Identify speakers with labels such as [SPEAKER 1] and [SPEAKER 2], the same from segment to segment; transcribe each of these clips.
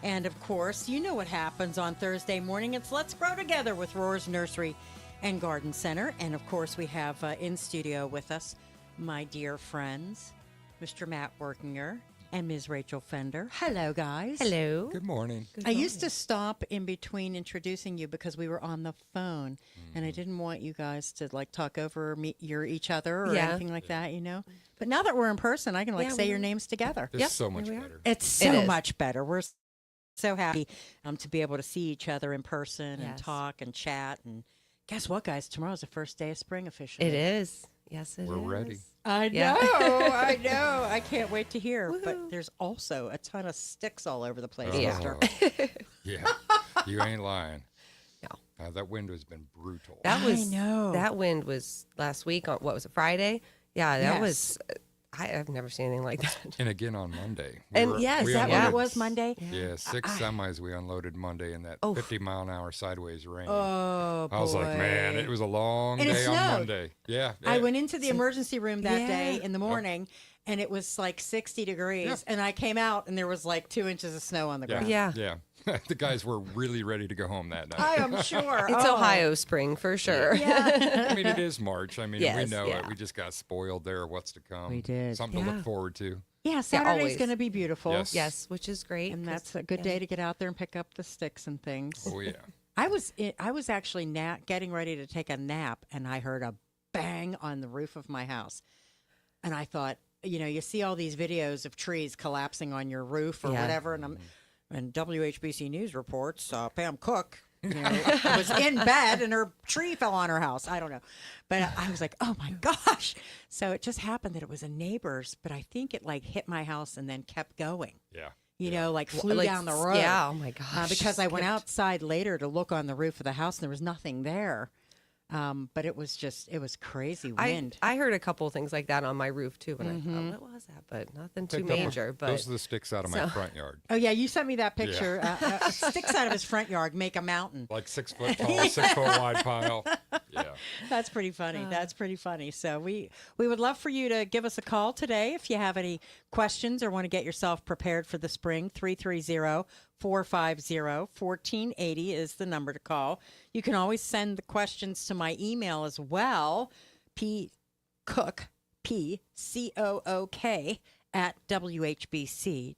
[SPEAKER 1] And of course, you know what happens on Thursday morning. It's Let's Grow Together with Roar's Nursery and Garden Center. And of course, we have in studio with us my dear friends, Mr. Matt Workinger and Ms. Rachel Fender. Hello, guys.
[SPEAKER 2] Hello.
[SPEAKER 3] Good morning.
[SPEAKER 1] I used to stop in between introducing you because we were on the phone, and I didn't want you guys to like talk over each other or anything like that, you know. But now that we're in person, I can say your names together.
[SPEAKER 3] It's so much better.
[SPEAKER 1] It's so much better. We're so happy to be able to see each other in person and talk and chat. And guess what, guys? Tomorrow's the first day of spring officially.
[SPEAKER 2] It is. Yes, it is.
[SPEAKER 3] We're ready.
[SPEAKER 1] I know.
[SPEAKER 2] Yeah.
[SPEAKER 1] I know. I can't wait to hear. But there's also a ton of sticks all over the place.
[SPEAKER 3] Yeah. You ain't lying.
[SPEAKER 2] No.
[SPEAKER 3] That wind has been brutal.
[SPEAKER 2] That wind was last week on, what was it, Friday? Yeah, that was, I've never seen anything like that.
[SPEAKER 3] And again on Monday.
[SPEAKER 1] Is that what it was, Monday?
[SPEAKER 3] Yeah, 6 semis we unloaded Monday in that 50-mile-an-hour sideways rain.
[SPEAKER 1] Oh, boy.
[SPEAKER 3] I was like, man, it was a long day on Monday. Yeah.
[SPEAKER 1] I went into the emergency room that day in the morning, and it was like 60 degrees. And I came out, and there was like 2 inches of snow on the ground.
[SPEAKER 3] Yeah. The guys were really ready to go home that night.
[SPEAKER 1] I am sure.
[SPEAKER 2] It's Ohio spring for sure.
[SPEAKER 1] Yeah.
[SPEAKER 3] I mean, it is March. I mean, we know it.
[SPEAKER 2] Yeah.
[SPEAKER 3] We just got spoiled there. What's to come.
[SPEAKER 1] We did.
[SPEAKER 3] Something to look forward to.
[SPEAKER 1] Yeah, Saturday's
[SPEAKER 2] always.
[SPEAKER 1] going to be beautiful.
[SPEAKER 3] Yes.
[SPEAKER 2] Which is great.
[SPEAKER 1] And that's a good day to get out there and pick up the sticks and things.
[SPEAKER 3] Oh, yeah.
[SPEAKER 1] I was actually getting ready to take a nap, and I heard a bang on the roof of my house. And I thought, you see all these videos of trees collapsing on your roof or whatever, and WHBC News reports Pam Cook was in bed and her tree fell on her house. I don't know. But I was like, oh, my gosh. So it just happened that it was a neighbor's, but I think it like hit my house and then kept going.
[SPEAKER 3] Yeah.
[SPEAKER 1] Like flew down the road.
[SPEAKER 2] Yeah, oh my gosh.
[SPEAKER 1] Because I went outside later to look on the roof of the house and there was nothing there. But it was crazy wind.
[SPEAKER 2] I heard a couple of things like that on my roof too, and I thought, what was that? But nothing too major. But
[SPEAKER 3] those are the sticks out of my front yard.
[SPEAKER 1] Oh yeah, you sent me that picture. Sticks out of his front yard make a mountain.
[SPEAKER 3] Like 6 foot tall, 6 foot wide pile. Yeah. That's
[SPEAKER 1] pretty funny. That's pretty funny. So we would love for you to give us a call today if you have any questions or want to get yourself prepared for the spring. 330-450-1480 is the number to call. You can always send the questions to my email as well, pcook, P-C-O-O-K, @WHBC.com.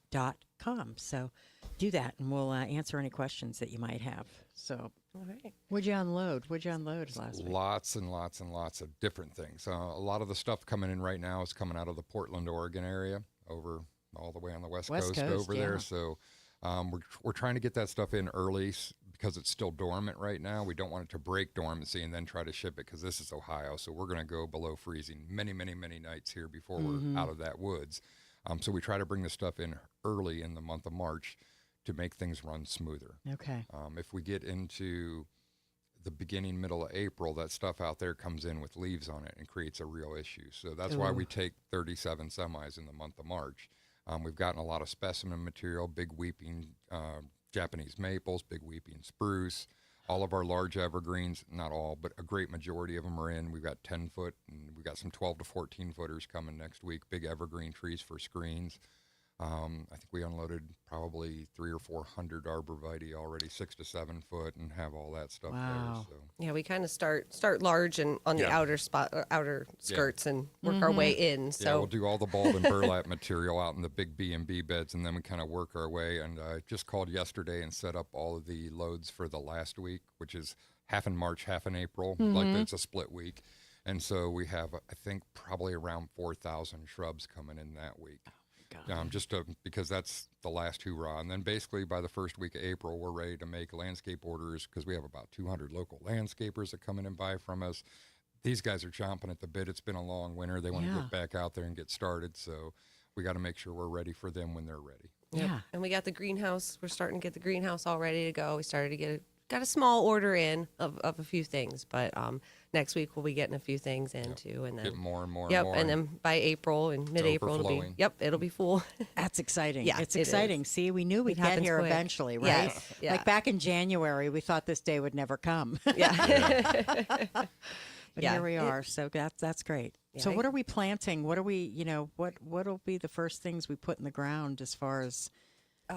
[SPEAKER 1] So do that, and we'll answer any questions that you might have. So
[SPEAKER 2] all right.
[SPEAKER 1] What'd you unload last week?
[SPEAKER 3] Lots and lots and lots of different things. A lot of the stuff coming in right now is coming out of the Portland, Oregon area, over all the way on the west coast over there. So we're trying to get that stuff in early because it's still dormant right now. We don't want it to break dormancy and then try to ship it because this is Ohio. So we're going to go below freezing many, many, many nights here before we're out of that woods. So we try to bring the stuff in early in the month of March to make things run smoother.
[SPEAKER 1] Okay.
[SPEAKER 3] If we get into the beginning, middle of April, that stuff out there comes in with leaves on it and creates a real issue. So that's why we take 37 semis in the month of March. We've gotten a lot of specimen material, big weeping Japanese maples, big weeping spruce, all of our large evergreens, not all, but a great majority of them are in. We've got 10 foot and we've got some 12 to 14 footers coming next week, big evergreen trees for screens. I think we unloaded probably 300 or 400 arborvitae already, 6 to 7 foot, and have all that stuff there. So.
[SPEAKER 2] Yeah, we kind of start large and on the outer skirts and work our way in. So
[SPEAKER 3] we'll do all the bulb and burlap material out in the big B&B beds, and then we kind of work our way. And I just called yesterday and set up all of the loads for the last week, which is half in March, half in April. Like it's a split week. And so we have, I think, probably around 4,000 shrubs coming in that week. Because that's the last hoorah. And then basically by the first week of April, we're ready to make landscape orders because we have about 200 local landscapers that come in and buy from us. These guys are chomping at the bit. It's been a long winter. They want to get back out there and get started. So we got to make sure we're ready for them when they're ready.
[SPEAKER 1] Yeah.
[SPEAKER 2] And we got the greenhouse. We're starting to get the greenhouse all ready to go. We started to got a small order in of a few things, but next week we'll be getting a few things in too, and then
[SPEAKER 3] get more and more.
[SPEAKER 2] Yep,
[SPEAKER 3] and more.
[SPEAKER 2] and then by April and mid-April it'll be full.
[SPEAKER 1] That's exciting.
[SPEAKER 2] Yeah,
[SPEAKER 1] it's exciting. See, we knew we'd get here
[SPEAKER 2] quick.
[SPEAKER 1] eventually, right?
[SPEAKER 2] Yes, yeah.
[SPEAKER 1] Like back in January, we thought this day would never come.
[SPEAKER 2] Yeah.
[SPEAKER 1] But here we are. So that's great.
[SPEAKER 2] Yeah,
[SPEAKER 1] So what are we planting? What are we, what'll be the first things we put in the ground as far as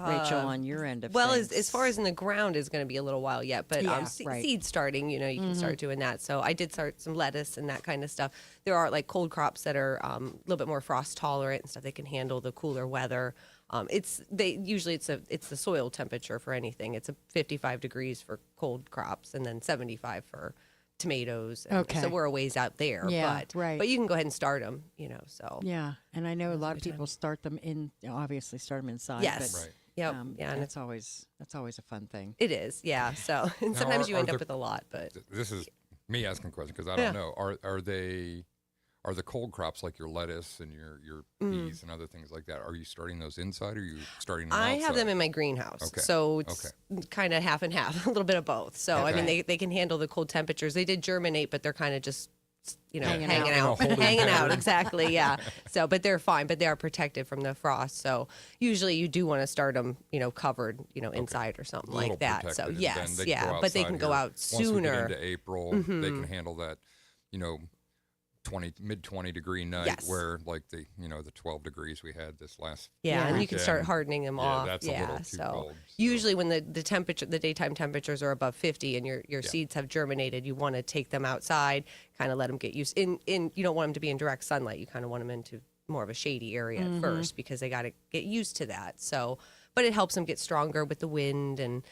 [SPEAKER 1] Rachel, on your end of
[SPEAKER 2] Well,
[SPEAKER 1] things?
[SPEAKER 2] as far as in the ground is going to be a little while yet, but
[SPEAKER 1] Yeah, right.
[SPEAKER 2] seed starting, you can start doing that. So I did start some lettuce and that kind of stuff. There are like cold crops that are a little bit more frost tolerant and stuff. They can handle the cooler weather. It's the soil temperature for anything. It's a 55 degrees for cold crops and then 75 for tomatoes. And
[SPEAKER 1] Okay.
[SPEAKER 2] So we're a ways out there.
[SPEAKER 1] Yeah,
[SPEAKER 2] but,
[SPEAKER 1] right.
[SPEAKER 2] But you can go ahead and start them, so.
[SPEAKER 1] Yeah, and I know a lot of people start them obviously start them inside.
[SPEAKER 2] Yes.
[SPEAKER 1] But,
[SPEAKER 3] Right.
[SPEAKER 2] Yep. Yeah. And
[SPEAKER 1] that's always a fun thing.
[SPEAKER 2] it is. Yeah. So and sometimes you
[SPEAKER 3] are
[SPEAKER 2] end up
[SPEAKER 3] the-
[SPEAKER 2] with a lot, but.
[SPEAKER 3] This is me asking a question because I
[SPEAKER 2] Yeah.
[SPEAKER 3] don't know. Are the cold crops like your lettuce and your peas and other things like that? Are you starting those inside or are you starting them
[SPEAKER 2] I
[SPEAKER 3] outside?
[SPEAKER 2] have them in my greenhouse,
[SPEAKER 3] Okay.
[SPEAKER 2] so it's kind of half and half, a little bit of both. So I mean,
[SPEAKER 3] Okay.
[SPEAKER 2] they can handle the cold temperatures. They did germinate, but they're kind of just
[SPEAKER 1] Hanging
[SPEAKER 2] hanging
[SPEAKER 1] out.
[SPEAKER 2] out,
[SPEAKER 3] Holding
[SPEAKER 2] hanging out.
[SPEAKER 3] pattern.
[SPEAKER 2] Exactly, yeah. So, but they're fine, but they are protected from the frost. So usually you do want to start them, covered, inside or something
[SPEAKER 3] A little
[SPEAKER 2] like that. So
[SPEAKER 3] protected, and
[SPEAKER 2] yes,
[SPEAKER 3] then they can
[SPEAKER 2] yeah,
[SPEAKER 3] go
[SPEAKER 2] but they
[SPEAKER 3] outside
[SPEAKER 2] can go
[SPEAKER 3] here.
[SPEAKER 2] out
[SPEAKER 3] Once we get
[SPEAKER 2] sooner.
[SPEAKER 3] into April, they can handle that, mid 20 degree night
[SPEAKER 2] Yes.
[SPEAKER 3] where like the 12 degrees we had this last
[SPEAKER 2] Yeah, and you can start
[SPEAKER 3] weekend.
[SPEAKER 2] hardening them
[SPEAKER 3] Yeah,
[SPEAKER 2] off.
[SPEAKER 3] that's a little too
[SPEAKER 2] so
[SPEAKER 3] cold, so.
[SPEAKER 2] usually when the temperature, the daytime temperatures are above 50 and your seeds have germinated, you want to take them outside, kind of let them get used. In you don't want them to be in direct sunlight. You kind of want them into more of a shady area at first because they got to get used to that. So, but it helps them get stronger with the wind and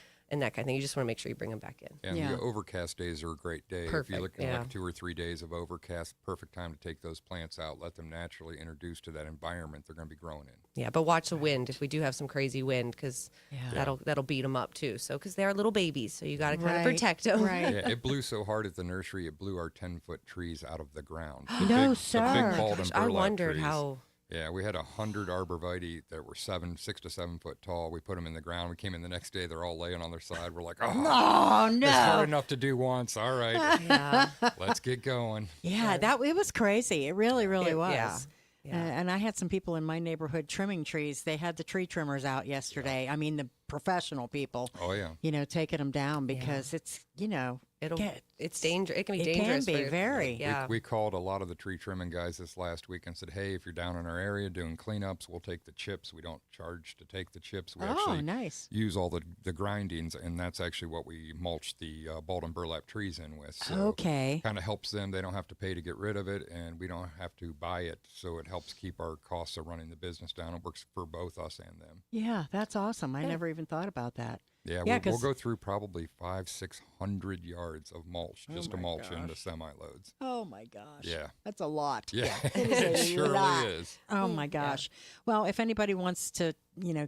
[SPEAKER 2] that kind of thing. You just want to make sure you bring them back in.
[SPEAKER 3] And
[SPEAKER 1] Yeah.
[SPEAKER 3] the overcast days are a great day. If
[SPEAKER 2] Perfect,
[SPEAKER 3] you're looking
[SPEAKER 2] yeah.
[SPEAKER 3] like 2 or 3 days of overcast, perfect time to take those plants out, let them naturally introduce to that environment they're going to be growing in.
[SPEAKER 2] Yeah, but watch the wind if we do have some crazy wind because that'll beat them up too. So because they are little babies, so you got to kind of
[SPEAKER 1] Right,
[SPEAKER 2] protect them.
[SPEAKER 1] right.
[SPEAKER 3] Yeah, it blew so hard at the nursery, it blew our 10-foot trees out of the ground. The
[SPEAKER 1] No,
[SPEAKER 3] big,
[SPEAKER 1] sir.
[SPEAKER 3] The
[SPEAKER 1] Oh
[SPEAKER 3] big
[SPEAKER 1] my
[SPEAKER 3] bald and
[SPEAKER 2] I
[SPEAKER 3] burlap
[SPEAKER 2] wondered
[SPEAKER 3] trees.
[SPEAKER 2] how.
[SPEAKER 3] Yeah, we had 100 arborvitae that were 6 to 7 foot tall. We put them in the ground. We came in the next day. They're all laying on their side. We're like, oh,
[SPEAKER 1] Oh
[SPEAKER 3] it's hard
[SPEAKER 1] no!
[SPEAKER 3] enough to do once. All right,
[SPEAKER 2] Yeah.
[SPEAKER 3] let's get going.
[SPEAKER 1] Yeah, it was crazy. It really was.
[SPEAKER 2] Yeah. Yeah.
[SPEAKER 1] And I had some people in my neighborhood trimming trees. They had the tree trimmers out yesterday. I mean, the professional people.
[SPEAKER 3] Oh, yeah.
[SPEAKER 1] Taking them down because it's
[SPEAKER 2] It's dangerous. It can be
[SPEAKER 1] It can
[SPEAKER 2] dangerous.
[SPEAKER 1] be,
[SPEAKER 2] for-
[SPEAKER 1] very.
[SPEAKER 2] Yeah.
[SPEAKER 3] We called a lot of the tree trimming guys this last week and said, hey, if you're down in our area doing cleanups, we'll take the chips. We don't charge to take the chips. We
[SPEAKER 1] Oh,
[SPEAKER 3] actually
[SPEAKER 1] nice.
[SPEAKER 3] use all the grindings, and that's actually what we mulch the bald and burlap trees in with. So
[SPEAKER 1] Okay.
[SPEAKER 3] kind of helps them. They don't have to pay to get rid of it, and we don't have to buy it. So it helps keep our costs of running the business down. It works for both us and them.
[SPEAKER 1] Yeah, that's awesome. I never even thought about that.
[SPEAKER 3] Yeah,
[SPEAKER 1] Yeah,
[SPEAKER 3] we'll
[SPEAKER 1] 'cause-
[SPEAKER 3] go through probably 500-600 yards of mulch just to
[SPEAKER 1] my
[SPEAKER 3] mulch into
[SPEAKER 1] gosh.
[SPEAKER 3] semi-loads.
[SPEAKER 1] Oh my gosh.
[SPEAKER 3] Yeah.
[SPEAKER 1] That's a lot.
[SPEAKER 3] Yeah,
[SPEAKER 1] It is a
[SPEAKER 3] it surely
[SPEAKER 1] lot.
[SPEAKER 3] is.
[SPEAKER 1] Oh my gosh. Well, if anybody wants to,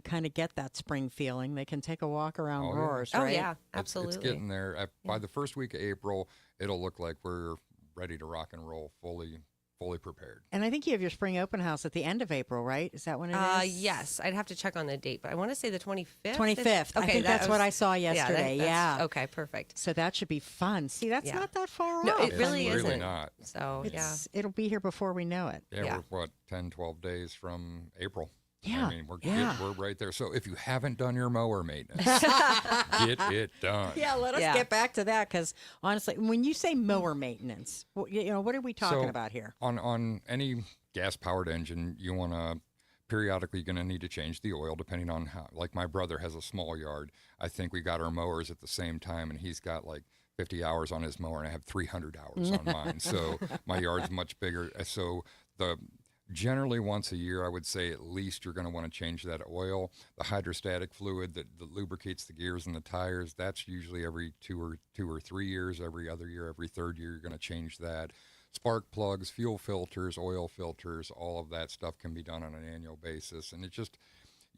[SPEAKER 1] kind of get that spring feeling, they can take a walk around
[SPEAKER 3] Oh, yeah.
[SPEAKER 1] Roars,
[SPEAKER 2] Oh
[SPEAKER 1] right?
[SPEAKER 2] yeah,
[SPEAKER 3] It's
[SPEAKER 2] absolutely.
[SPEAKER 3] getting there. By the first week of April, it'll look like we're ready to rock and roll, fully prepared.
[SPEAKER 1] And I think you have your spring open house at the end of April, right? Is that when it is?
[SPEAKER 2] Yes, I'd have to check on the date, but I want to say the 25th.
[SPEAKER 1] 25th. I think that's what I saw yesterday. Yeah.
[SPEAKER 2] Okay, perfect.
[SPEAKER 1] So that should be fun. See, that's
[SPEAKER 2] Yeah.
[SPEAKER 1] not that far
[SPEAKER 2] No,
[SPEAKER 1] off.
[SPEAKER 2] it really
[SPEAKER 3] It's
[SPEAKER 2] isn't.
[SPEAKER 3] really not.
[SPEAKER 2] So
[SPEAKER 1] It'll be here before we know it.
[SPEAKER 3] Yeah,
[SPEAKER 2] Yeah.
[SPEAKER 3] we're 10, 12 days from April.
[SPEAKER 1] Yeah,
[SPEAKER 3] I mean,
[SPEAKER 1] yeah.
[SPEAKER 3] we're right there. So if you haven't done your mower maintenance, get it done.
[SPEAKER 1] Yeah, let us
[SPEAKER 2] Yeah.
[SPEAKER 1] get back to that because honestly, when you say mower maintenance, what are we talking
[SPEAKER 3] So,
[SPEAKER 1] about here?
[SPEAKER 3] On any gas-powered engine, you want to periodically going to need to change the oil depending on how. Like my brother has a small yard. I think we got our mowers at the same time, and he's got like 50 hours on his mower, and I have 300 hours on mine. So my yard's much bigger. So generally once a year, I would say at least you're going to want to change that oil. The hydrostatic fluid that lubricates the gears and the tires, that's usually every two or 3 years. Every other year, every third year, you're going to change that. Spark plugs, fuel filters, oil filters, all of that stuff can be done on an annual basis. And it's just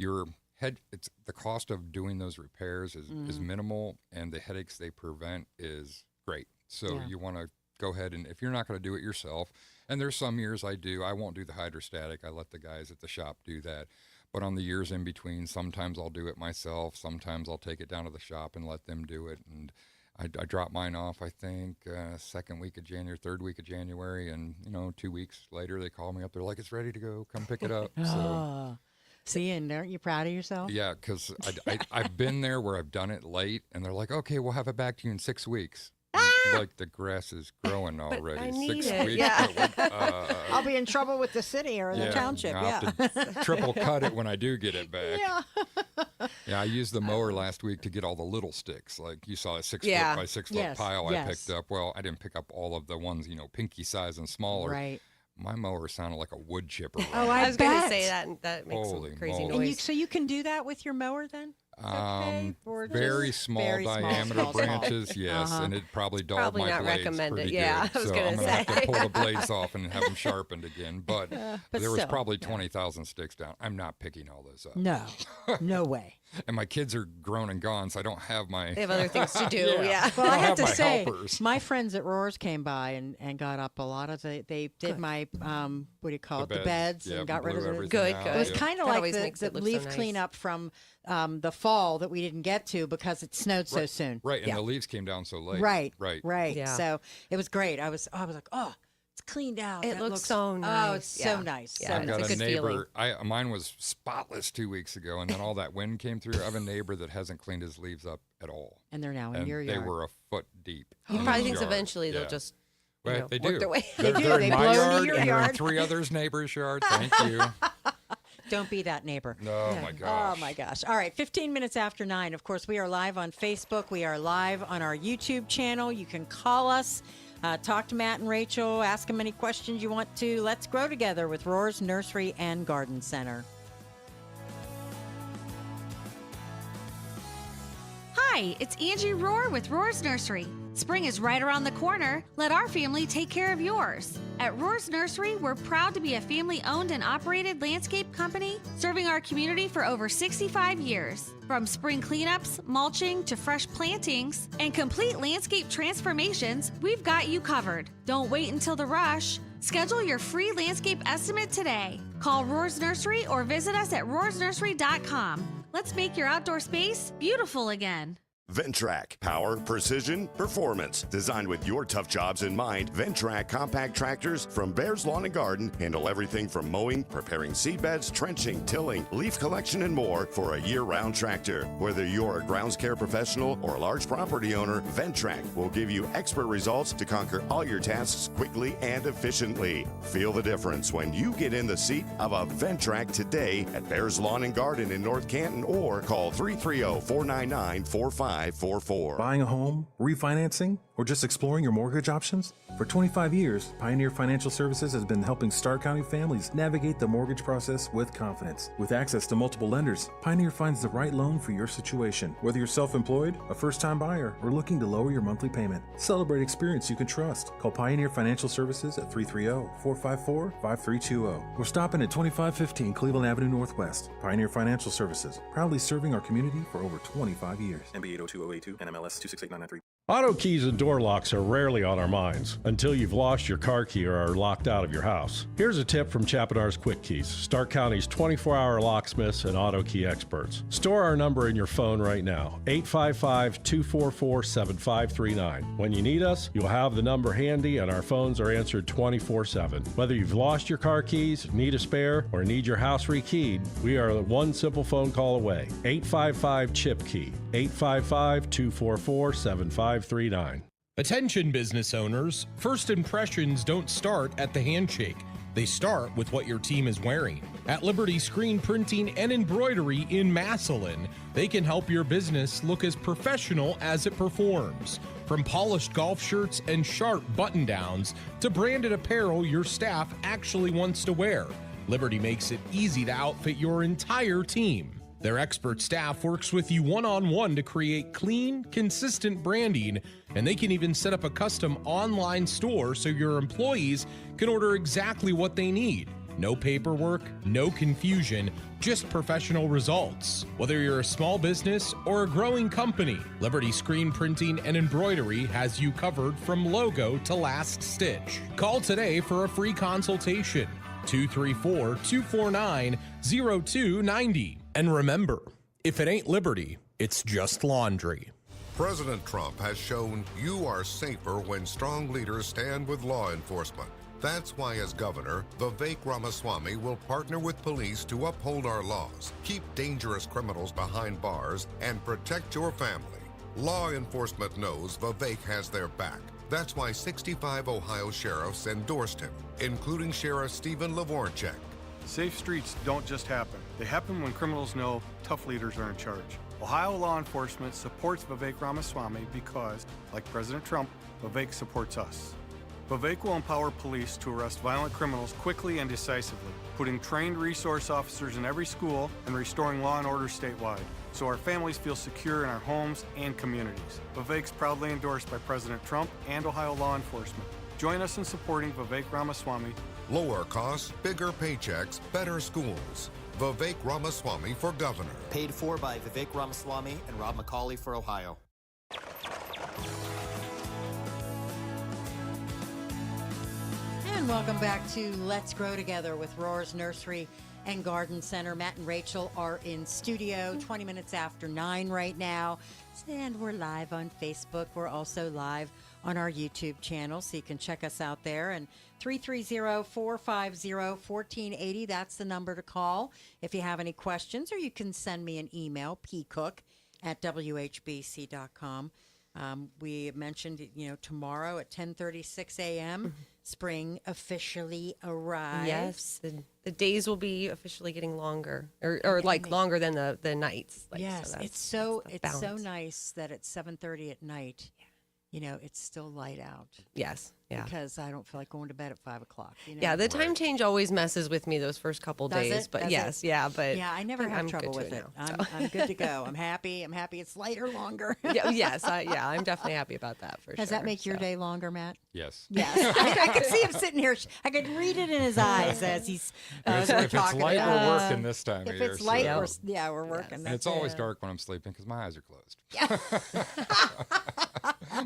[SPEAKER 3] it's the cost of doing those repairs is minimal, and the headaches they prevent is great. So
[SPEAKER 1] Yeah.
[SPEAKER 3] you want to go ahead, and if you're not going to do it yourself, and there's some years I won't do the hydrostatic. I let the guys at the shop do that. But on the years in between, sometimes I'll do it myself. Sometimes I'll take it down to the shop and let them do it. And I drop mine off, I think, second week of January, third week of January. And, 2 weeks later, they call me up. They're like, it's ready to go. Come pick it up. So,
[SPEAKER 1] Oh, see, and aren't you proud of yourself?
[SPEAKER 3] yeah, because I've been there where I've done it late. And they're like, okay, we'll have it back to you in 6 weeks. Like the grass is growing already.
[SPEAKER 2] I need
[SPEAKER 3] 6
[SPEAKER 2] it,
[SPEAKER 3] weeks.
[SPEAKER 2] yeah.
[SPEAKER 1] I'll be in trouble with the city or the township.
[SPEAKER 3] I'll
[SPEAKER 1] Yeah.
[SPEAKER 3] have to triple cut it when I do get it back.
[SPEAKER 1] Yeah.
[SPEAKER 3] Yeah, I used the mower last week to get all the little sticks. Like you saw a 6
[SPEAKER 2] Yeah.
[SPEAKER 3] foot by 6 foot
[SPEAKER 1] Yes,
[SPEAKER 3] pile I
[SPEAKER 1] yes.
[SPEAKER 3] picked up. Well, I didn't pick up all of the ones, pinky size and smaller.
[SPEAKER 1] Right.
[SPEAKER 3] My mower sounded like a wood chipper.
[SPEAKER 1] Oh,
[SPEAKER 2] I was going to
[SPEAKER 1] bet.
[SPEAKER 2] say that makes
[SPEAKER 3] Holy
[SPEAKER 2] some crazy
[SPEAKER 3] moly.
[SPEAKER 1] And
[SPEAKER 2] noise.
[SPEAKER 1] so you can do that with your mower then? Okay, or
[SPEAKER 3] Very
[SPEAKER 1] just
[SPEAKER 3] small
[SPEAKER 1] very
[SPEAKER 3] diameter
[SPEAKER 1] small.
[SPEAKER 3] branches, yes,
[SPEAKER 1] Uh-huh.
[SPEAKER 3] and it probably dulled
[SPEAKER 2] Probably
[SPEAKER 3] my
[SPEAKER 2] not
[SPEAKER 3] blades
[SPEAKER 2] recommended,
[SPEAKER 3] pretty
[SPEAKER 2] yeah,
[SPEAKER 3] good.
[SPEAKER 2] I was
[SPEAKER 3] so
[SPEAKER 2] gonna
[SPEAKER 3] I'm gonna have
[SPEAKER 2] say.
[SPEAKER 3] to pull the blades off and have them sharpened again. But,
[SPEAKER 1] But
[SPEAKER 3] there was
[SPEAKER 1] still,
[SPEAKER 3] probably
[SPEAKER 1] yeah.
[SPEAKER 3] 20,000 sticks down. I'm not picking all those up.
[SPEAKER 1] No, no way.
[SPEAKER 3] And my kids are grown and gone, so I don't have my.
[SPEAKER 2] They have other things to do. Yeah.
[SPEAKER 1] Well, I
[SPEAKER 3] I'll
[SPEAKER 1] have
[SPEAKER 3] have
[SPEAKER 1] to
[SPEAKER 3] my
[SPEAKER 1] say,
[SPEAKER 3] helpers.
[SPEAKER 1] my friends at Roars came by and got up a lot of they did my what do you call it, the beds
[SPEAKER 3] yeah,
[SPEAKER 1] and got rid
[SPEAKER 3] blew
[SPEAKER 1] of the.
[SPEAKER 3] everything
[SPEAKER 2] Good,
[SPEAKER 3] out,
[SPEAKER 2] good.
[SPEAKER 1] It was
[SPEAKER 3] yeah.
[SPEAKER 1] kind of
[SPEAKER 2] That
[SPEAKER 1] like
[SPEAKER 2] always makes
[SPEAKER 1] the
[SPEAKER 2] it look so
[SPEAKER 1] leaf
[SPEAKER 2] nice.
[SPEAKER 1] cleanup from the fall that we didn't get to because it snowed so soon.
[SPEAKER 3] Right, and
[SPEAKER 2] Yeah.
[SPEAKER 3] the leaves came down so late.
[SPEAKER 1] Right.
[SPEAKER 3] Right.
[SPEAKER 2] Yeah.
[SPEAKER 1] So it was great. I was like, oh, it's cleaned out.
[SPEAKER 2] It
[SPEAKER 1] That
[SPEAKER 2] looks so
[SPEAKER 1] Oh,
[SPEAKER 2] nice.
[SPEAKER 1] it's so
[SPEAKER 2] Yeah.
[SPEAKER 1] nice.
[SPEAKER 2] Yeah,
[SPEAKER 1] So
[SPEAKER 3] I've
[SPEAKER 2] it's
[SPEAKER 3] got
[SPEAKER 2] a
[SPEAKER 1] nice.
[SPEAKER 3] a
[SPEAKER 2] good feeling.
[SPEAKER 3] neighbor. Mine was spotless 2 weeks ago, and then all that wind came through. I have a neighbor that hasn't cleaned his leaves up at all,
[SPEAKER 1] And they're now in
[SPEAKER 3] and
[SPEAKER 1] your
[SPEAKER 3] they
[SPEAKER 1] yard.
[SPEAKER 3] were a foot deep.
[SPEAKER 2] He
[SPEAKER 3] in
[SPEAKER 2] probably
[SPEAKER 3] his
[SPEAKER 2] thinks
[SPEAKER 3] yard.
[SPEAKER 2] eventually they'll
[SPEAKER 3] Yeah.
[SPEAKER 2] just
[SPEAKER 3] Well, they
[SPEAKER 2] work
[SPEAKER 3] do.
[SPEAKER 2] their way.
[SPEAKER 3] They're,
[SPEAKER 1] They do.
[SPEAKER 3] they're
[SPEAKER 1] They
[SPEAKER 3] in my
[SPEAKER 1] blow into
[SPEAKER 3] yard,
[SPEAKER 1] your
[SPEAKER 3] and they're in
[SPEAKER 1] yard.
[SPEAKER 3] 3 others' neighbors' yard. Thank you.
[SPEAKER 1] Don't be that neighbor.
[SPEAKER 3] Oh my gosh.
[SPEAKER 1] Oh my gosh. All right, 15 minutes after 9. Of course, we are live on Facebook. We are live on our YouTube channel. You can call us, talk to Matt and Rachel, ask them any questions you want to. Let's grow together with Roars Nursery and Garden Center.
[SPEAKER 4] Hi, it's Angie Rohr with Rohr's Nursery. Spring is right around the corner. Let our family take care of yours. At Rohr's Nursery, we're proud to be a family-owned and operated landscape company serving our community for over 65 years. From spring cleanups, mulching, to fresh plantings, and complete landscape transformations, we've got you covered. Don't wait until the rush. Schedule your free landscape estimate today. Call Rohr's Nursery or visit us at rohrsnursery.com. Let's make your outdoor space beautiful again.
[SPEAKER 5] Ventrac, power, precision, performance. Designed with your tough jobs in mind, Ventrac compact tractors from Bears Lawn and Garden handle everything from mowing, preparing seedbeds, trenching, tilling, leaf collection, and more for a year-round tractor. Whether you're a grounds care professional or a large property owner, Ventrac will give you expert results to conquer all your tasks quickly and efficiently. Feel the difference when you get in the seat of a Ventrac today at Bears Lawn and Garden in North Canton or call 330-499-4544.
[SPEAKER 6] Buying a home, refinancing, or just exploring your mortgage options? For 25 years, Pioneer Financial Services has been helping Starr County families navigate the mortgage process with confidence. With access to multiple lenders, Pioneer finds the right loan for your situation. Whether you're self-employed, a first-time buyer, or looking to lower your monthly payment, celebrate experience you can trust. Call Pioneer Financial Services at 330-454-5320. Or stop in at 2515 Cleveland Avenue Northwest. Pioneer Financial Services, proudly serving our community for over 25 years. MB 802082 NMLS 268993.
[SPEAKER 7] Auto keys and door locks are rarely on our minds until you've lost your car key or are locked out of your house. Here's a tip from Chapadars Quick Keys, Stark County's 24-hour locksmiths and auto key experts. Store our number in your phone right now, 855-244-7539. When you need us, you'll have the number handy and our phones are answered 24/7. Whether you've lost your car keys, need a spare, or need your house rekeyed, we are one simple phone call away. 855-CHIP-KEY, 855-244-7539.
[SPEAKER 8] Attention business owners, first impressions don't start at the handshake. They start with what your team is wearing. At Liberty Screen Printing and Embroidery in Massillon, they can help your business look as professional as it performs. From polished golf shirts and sharp button-downs to branded apparel your staff actually wants to wear, Liberty makes it easy to outfit your entire team. Their expert staff works with you one-on-one to create clean, consistent branding, and they can even set up a custom online store so your employees can order exactly what they need. No paperwork, no confusion, just professional results. Whether you're a small business or a growing company, Liberty Screen Printing and Embroidery has you covered from logo to last stitch. Call today for a free consultation. 234-249-0290. And remember, if it ain't Liberty, it's just laundry.
[SPEAKER 9] President Trump has shown you are safer when strong leaders stand with law enforcement. That's why, as governor, Vivek Ramaswamy will partner with police to uphold our laws, keep dangerous criminals behind bars, and protect your family. Law enforcement knows Vivek has their back. That's why 65 Ohio sheriffs endorsed him, including Sheriff Stephen Lavorchek.
[SPEAKER 10] Safe streets don't just happen. They happen when criminals know tough leaders are in charge. Ohio law enforcement supports Vivek Ramaswamy because, like President Trump, Vivek supports us. Vivek will empower police to arrest violent criminals quickly and decisively, putting trained resource officers in every school and restoring law and order statewide, so our families feel secure in our homes and communities. Vivek's proudly endorsed by President Trump and Ohio law enforcement. Join us in supporting Vivek Ramaswamy.
[SPEAKER 9] Lower costs, bigger paychecks, better schools. Vivek Ramaswamy for governor.
[SPEAKER 11] Paid for by Vivek Ramaswamy and Rob McCauley for Ohio.
[SPEAKER 1] And welcome back to Let's Grow Together with Roar's Nursery and Garden Center. Matt and Rachel are in studio 20 minutes after 9 right now. And we're live on Facebook. We're also live on our YouTube channel, so you can check us out there. And 330-450-1480, that's the number to call if you have any questions, or you can send me an email, pcook@whbc.com. We mentioned, tomorrow at 10:36 a.m., spring officially arrives.
[SPEAKER 2] Yes, the days will be officially getting longer, or like longer than the nights.
[SPEAKER 1] Yes,
[SPEAKER 2] so
[SPEAKER 1] it's so
[SPEAKER 2] balance.
[SPEAKER 1] nice that at 7:30 at night, it's still light out.
[SPEAKER 2] Yes, yeah.
[SPEAKER 1] Because I don't feel like going to bed at 5 o'clock.
[SPEAKER 2] Yeah, the time change always messes with me those first couple
[SPEAKER 1] Does
[SPEAKER 2] days,
[SPEAKER 1] it?
[SPEAKER 2] but
[SPEAKER 1] Does
[SPEAKER 2] yes,
[SPEAKER 1] it?
[SPEAKER 2] yeah, but
[SPEAKER 1] Yeah, I never have
[SPEAKER 2] I'm
[SPEAKER 1] trouble
[SPEAKER 2] good
[SPEAKER 1] with
[SPEAKER 2] to
[SPEAKER 1] it.
[SPEAKER 2] now, so.
[SPEAKER 1] I'm good to go. I'm happy. It's lighter longer.
[SPEAKER 2] Yes, I'm definitely happy about that for sure.
[SPEAKER 1] Does that make your day longer, Matt?
[SPEAKER 3] Yes.
[SPEAKER 1] Yes. I could see him sitting here. I could read it in his eyes as he's
[SPEAKER 3] If it's
[SPEAKER 1] talking
[SPEAKER 3] light,
[SPEAKER 1] about
[SPEAKER 3] we're working this time of
[SPEAKER 1] If
[SPEAKER 3] year.
[SPEAKER 1] it's light,
[SPEAKER 3] so-
[SPEAKER 1] we're working.
[SPEAKER 3] And
[SPEAKER 1] That's
[SPEAKER 3] it's always
[SPEAKER 1] it.
[SPEAKER 3] dark when I'm sleeping because my eyes are closed.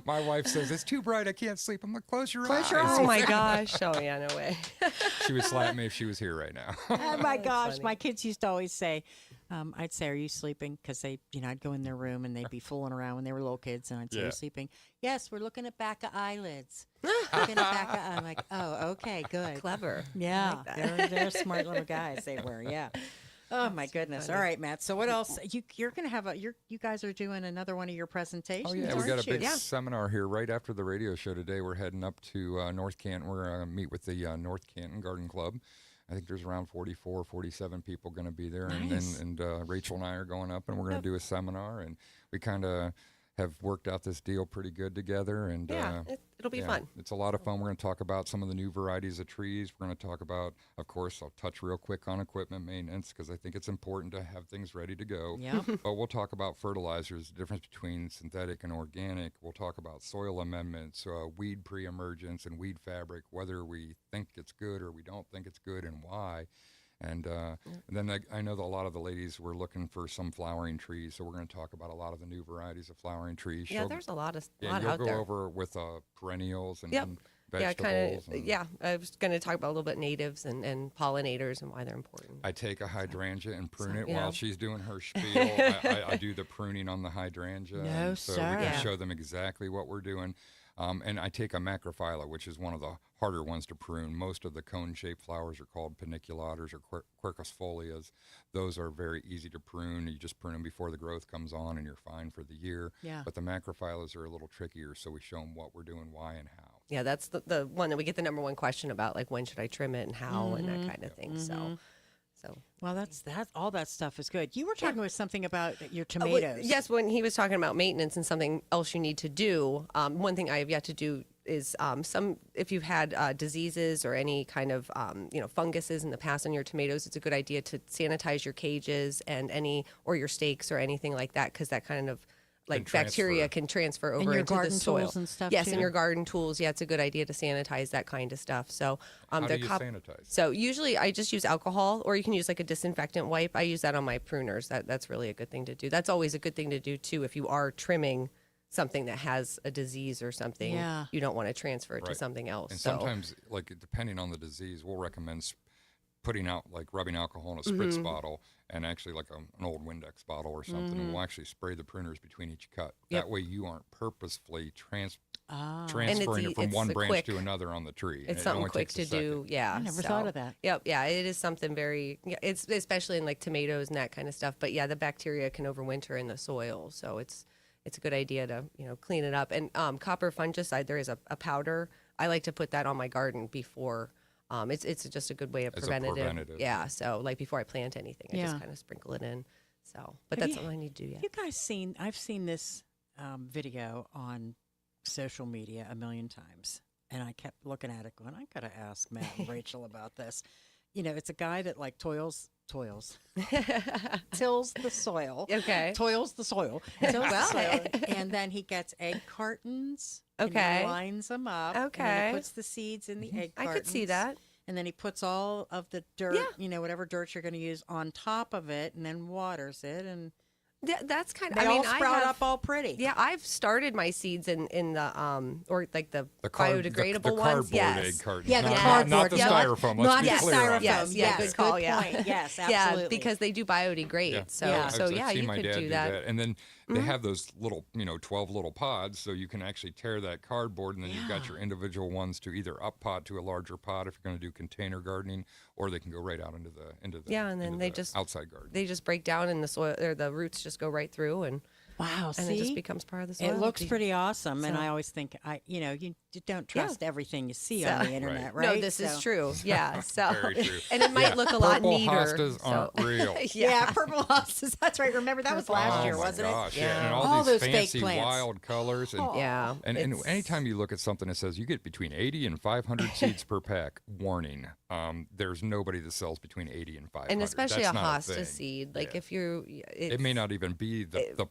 [SPEAKER 3] My wife says, it's too bright. I can't sleep. I'm like, close your eyes.
[SPEAKER 2] Oh my gosh! Oh yeah, no way.
[SPEAKER 3] She would slap me if she was here right now.
[SPEAKER 1] Oh my gosh, my kids used to always say, I'd say, "Are you sleeping?" Because they, I'd go in their room and they'd be fooling around when they were little kids, and I'd say, "Are
[SPEAKER 3] Yeah.
[SPEAKER 1] you sleeping?" Yes, we're looking at back of eyelids. Looking at back of, I'm like, oh, okay, good,
[SPEAKER 2] Clever.
[SPEAKER 1] yeah,
[SPEAKER 2] I like that.
[SPEAKER 1] they're smart little guys. They were, yeah. Oh my goodness! All right, Matt. So what else? You're gonna have you guys are doing another one of your presentations.
[SPEAKER 3] Oh, yeah. We
[SPEAKER 1] aren't
[SPEAKER 3] got a big
[SPEAKER 1] you?
[SPEAKER 3] seminar here right after the radio show today. We're heading up to North Canton. We're going to meet with the North Canton Garden Club. I think there's around 44, 47 people going to be there.
[SPEAKER 1] Nice.
[SPEAKER 3] And Rachel and I are going up, and we're going to do a seminar. And we kind of have worked out this deal pretty good together. And
[SPEAKER 2] Yeah, it'll be fun.
[SPEAKER 3] It's a lot of fun. We're going to talk about some of the new varieties of trees. We're going to talk about, of course, I'll touch real quick on equipment maintenance because I think it's important to have things ready to go.
[SPEAKER 1] Yeah.
[SPEAKER 3] But we'll talk about fertilizers, the difference between synthetic and organic. We'll talk about soil amendments, weed pre-emergence, and weed fabric, whether we think it's good or we don't think it's good and why. And then I know that a lot of the ladies were looking for some flowering trees, so we're going to talk about a lot of the new varieties of flowering trees.
[SPEAKER 2] Yeah, there's a lot
[SPEAKER 3] you'll
[SPEAKER 2] out
[SPEAKER 3] go
[SPEAKER 2] there.
[SPEAKER 3] over with perennials and,
[SPEAKER 2] Yep.
[SPEAKER 3] and
[SPEAKER 2] Yeah,
[SPEAKER 3] vegetables.
[SPEAKER 2] kind of. I was going to talk about a little bit natives and pollinators and why they're important.
[SPEAKER 3] I take a hydrangea and prune it
[SPEAKER 2] yeah.
[SPEAKER 3] while she's doing her spiel. I do the pruning on the hydrangea.
[SPEAKER 1] No,
[SPEAKER 3] and so
[SPEAKER 1] sir.
[SPEAKER 3] we can
[SPEAKER 2] Yeah.
[SPEAKER 3] show them exactly what we're doing. And I take a macrophylla, which is one of the harder ones to prune. Most of the cone-shaped flowers are called paniculators or quercusfolias. Those are very easy to prune. You just prune them before the growth comes on, and you're fine for the year.
[SPEAKER 1] Yeah.
[SPEAKER 3] But the macrophyllas are a little trickier, so we show them what we're doing, why, and how.
[SPEAKER 2] Yeah, that's the one that we get the number one question about, like when should I trim it and how and that kind of thing. So
[SPEAKER 1] Well, that's all that stuff is good. You were talking about something about your
[SPEAKER 2] Well,
[SPEAKER 1] tomatoes.
[SPEAKER 2] yes, when he was talking about maintenance and something else you need to do, one thing I have yet to do is if you've had diseases or any kind of funguses in the past on your tomatoes, it's a good idea to sanitize your cages and or your stakes or anything like that, because that kind of bacteria can transfer over
[SPEAKER 1] your
[SPEAKER 2] into the
[SPEAKER 1] garden
[SPEAKER 2] soil.
[SPEAKER 1] tools and stuff,
[SPEAKER 2] Yes,
[SPEAKER 1] too?
[SPEAKER 2] and your garden tools. Yeah, it's a good idea to sanitize that kind of stuff. So
[SPEAKER 3] How do you sanitize?
[SPEAKER 2] So usually I just use alcohol, or you can use like a disinfectant wipe. I use that on my pruners. That's really a good thing to do. That's always a good thing to do too if you are trimming something that has a disease or something.
[SPEAKER 1] Yeah.
[SPEAKER 2] You don't want to transfer it to
[SPEAKER 3] Right.
[SPEAKER 2] something else.
[SPEAKER 3] And
[SPEAKER 2] so
[SPEAKER 3] sometimes, depending on the disease, we'll recommend putting out, rubbing alcohol in a spritz bottle and actually an old Windex bottle or something. And we'll actually spray the pruners between each cut.
[SPEAKER 2] Yep.
[SPEAKER 3] That way you aren't purposefully
[SPEAKER 1] Ah.
[SPEAKER 3] transferring it from
[SPEAKER 2] it's
[SPEAKER 3] one
[SPEAKER 2] a
[SPEAKER 3] branch
[SPEAKER 2] quick-
[SPEAKER 3] to another on the tree.
[SPEAKER 2] it's
[SPEAKER 3] It
[SPEAKER 2] something
[SPEAKER 3] only
[SPEAKER 2] quick
[SPEAKER 3] takes a
[SPEAKER 2] to do.
[SPEAKER 3] second.
[SPEAKER 2] Yeah.
[SPEAKER 1] I never thought of that.
[SPEAKER 2] Yep. Yeah. It is something very, it's especially in tomatoes and that kind of stuff. But yeah, the bacteria can overwinter in the soil. So it's a good idea to, clean it up. And copper fungicide, there is a powder. I like to put that on my garden before It's just a good way of
[SPEAKER 3] As a
[SPEAKER 2] preventative.
[SPEAKER 3] preventative.
[SPEAKER 2] Yeah. So like before I plant anything, I
[SPEAKER 1] Yeah.
[SPEAKER 2] just kind of sprinkle it in. So, but
[SPEAKER 1] Have
[SPEAKER 2] that's
[SPEAKER 1] you-
[SPEAKER 2] something I need to do. Yeah.
[SPEAKER 1] You guys seen? I've seen this video on social media a million times, and I kept looking at it, going, "I got to ask Matt and Rachel about this." You know, it's a guy that like tills the soil.
[SPEAKER 2] Okay.
[SPEAKER 1] Toils the soil. Tills
[SPEAKER 2] Well.
[SPEAKER 1] the soil, and then he gets egg cartons. And
[SPEAKER 2] Okay.
[SPEAKER 1] he lines them up. And then
[SPEAKER 2] Okay.
[SPEAKER 1] he puts the seeds in the egg
[SPEAKER 2] I
[SPEAKER 1] cartons.
[SPEAKER 2] could see that.
[SPEAKER 1] And then he puts all of the dirt,
[SPEAKER 2] Yeah.
[SPEAKER 1] you know, whatever dirt you're going to use on top of it, and then waters it, and
[SPEAKER 2] That's kind of.
[SPEAKER 1] they
[SPEAKER 2] I mean,
[SPEAKER 1] all sprout
[SPEAKER 2] I have,
[SPEAKER 1] up all pretty.
[SPEAKER 2] Yeah, I've started my seeds in the or like the biodegradable
[SPEAKER 3] the
[SPEAKER 2] ones.
[SPEAKER 3] cardboard
[SPEAKER 2] yes.
[SPEAKER 3] egg cartons.
[SPEAKER 1] Yeah, the
[SPEAKER 3] not,
[SPEAKER 1] cardboard.
[SPEAKER 3] Not the
[SPEAKER 1] Yeah.
[SPEAKER 3] styrofoam. Let's
[SPEAKER 1] Not
[SPEAKER 3] be
[SPEAKER 1] the
[SPEAKER 3] clear on
[SPEAKER 1] styrofoam.
[SPEAKER 3] that.
[SPEAKER 2] Yes,
[SPEAKER 1] Yes,
[SPEAKER 2] good call.
[SPEAKER 1] good
[SPEAKER 2] Yeah,
[SPEAKER 1] point. Yes, absolutely.
[SPEAKER 2] Yeah, because they do biodegrade.
[SPEAKER 3] Yeah.
[SPEAKER 2] So,
[SPEAKER 1] Yeah.
[SPEAKER 2] so
[SPEAKER 3] I've
[SPEAKER 2] yeah,
[SPEAKER 3] seen
[SPEAKER 2] you
[SPEAKER 3] my
[SPEAKER 2] could
[SPEAKER 3] dad
[SPEAKER 2] do that.
[SPEAKER 3] And then they have those little, 12 little pods, so you can actually tear that cardboard, and then you've got your individual ones to either up pot to a larger pot if you're going to do container gardening, or they can go right out into the
[SPEAKER 2] Yeah, and then
[SPEAKER 3] into
[SPEAKER 2] they
[SPEAKER 3] the
[SPEAKER 2] just
[SPEAKER 3] outside garden.
[SPEAKER 2] They just break down in the soil, or the roots just go right through, and
[SPEAKER 1] Wow,
[SPEAKER 2] and
[SPEAKER 1] see?
[SPEAKER 2] it just becomes part of the soil.
[SPEAKER 1] It looks pretty awesome, and
[SPEAKER 2] So-
[SPEAKER 1] I always think, you don't trust everything you see
[SPEAKER 2] So-
[SPEAKER 1] on the internet,
[SPEAKER 3] Right.
[SPEAKER 1] right?
[SPEAKER 2] No, this is
[SPEAKER 1] So-
[SPEAKER 2] true. Yeah. So,
[SPEAKER 3] Very true.
[SPEAKER 2] and it might
[SPEAKER 3] Yeah,
[SPEAKER 2] look a lot
[SPEAKER 3] purple
[SPEAKER 2] neater.
[SPEAKER 3] hostas
[SPEAKER 2] so-
[SPEAKER 3] aren't real.
[SPEAKER 1] Yeah, purple hostas. That's right. Remember that was last
[SPEAKER 3] oh
[SPEAKER 1] year,
[SPEAKER 3] my
[SPEAKER 1] wasn't
[SPEAKER 3] gosh,
[SPEAKER 1] it?
[SPEAKER 3] yeah. And
[SPEAKER 2] Yeah.
[SPEAKER 3] all
[SPEAKER 1] All
[SPEAKER 3] these
[SPEAKER 1] those fake
[SPEAKER 3] fancy
[SPEAKER 1] plants.
[SPEAKER 3] wild colors. And,
[SPEAKER 2] Yeah.
[SPEAKER 3] and
[SPEAKER 2] it's-
[SPEAKER 3] anytime you look at something that says you get between 80 and 500 seeds per pack, warning, there's nobody that sells between 80 and 500.
[SPEAKER 2] and especially
[SPEAKER 3] That's
[SPEAKER 2] a
[SPEAKER 3] not
[SPEAKER 2] hosta
[SPEAKER 3] thing.
[SPEAKER 2] seed, like
[SPEAKER 3] Yeah.
[SPEAKER 2] if you,
[SPEAKER 3] It may not even be the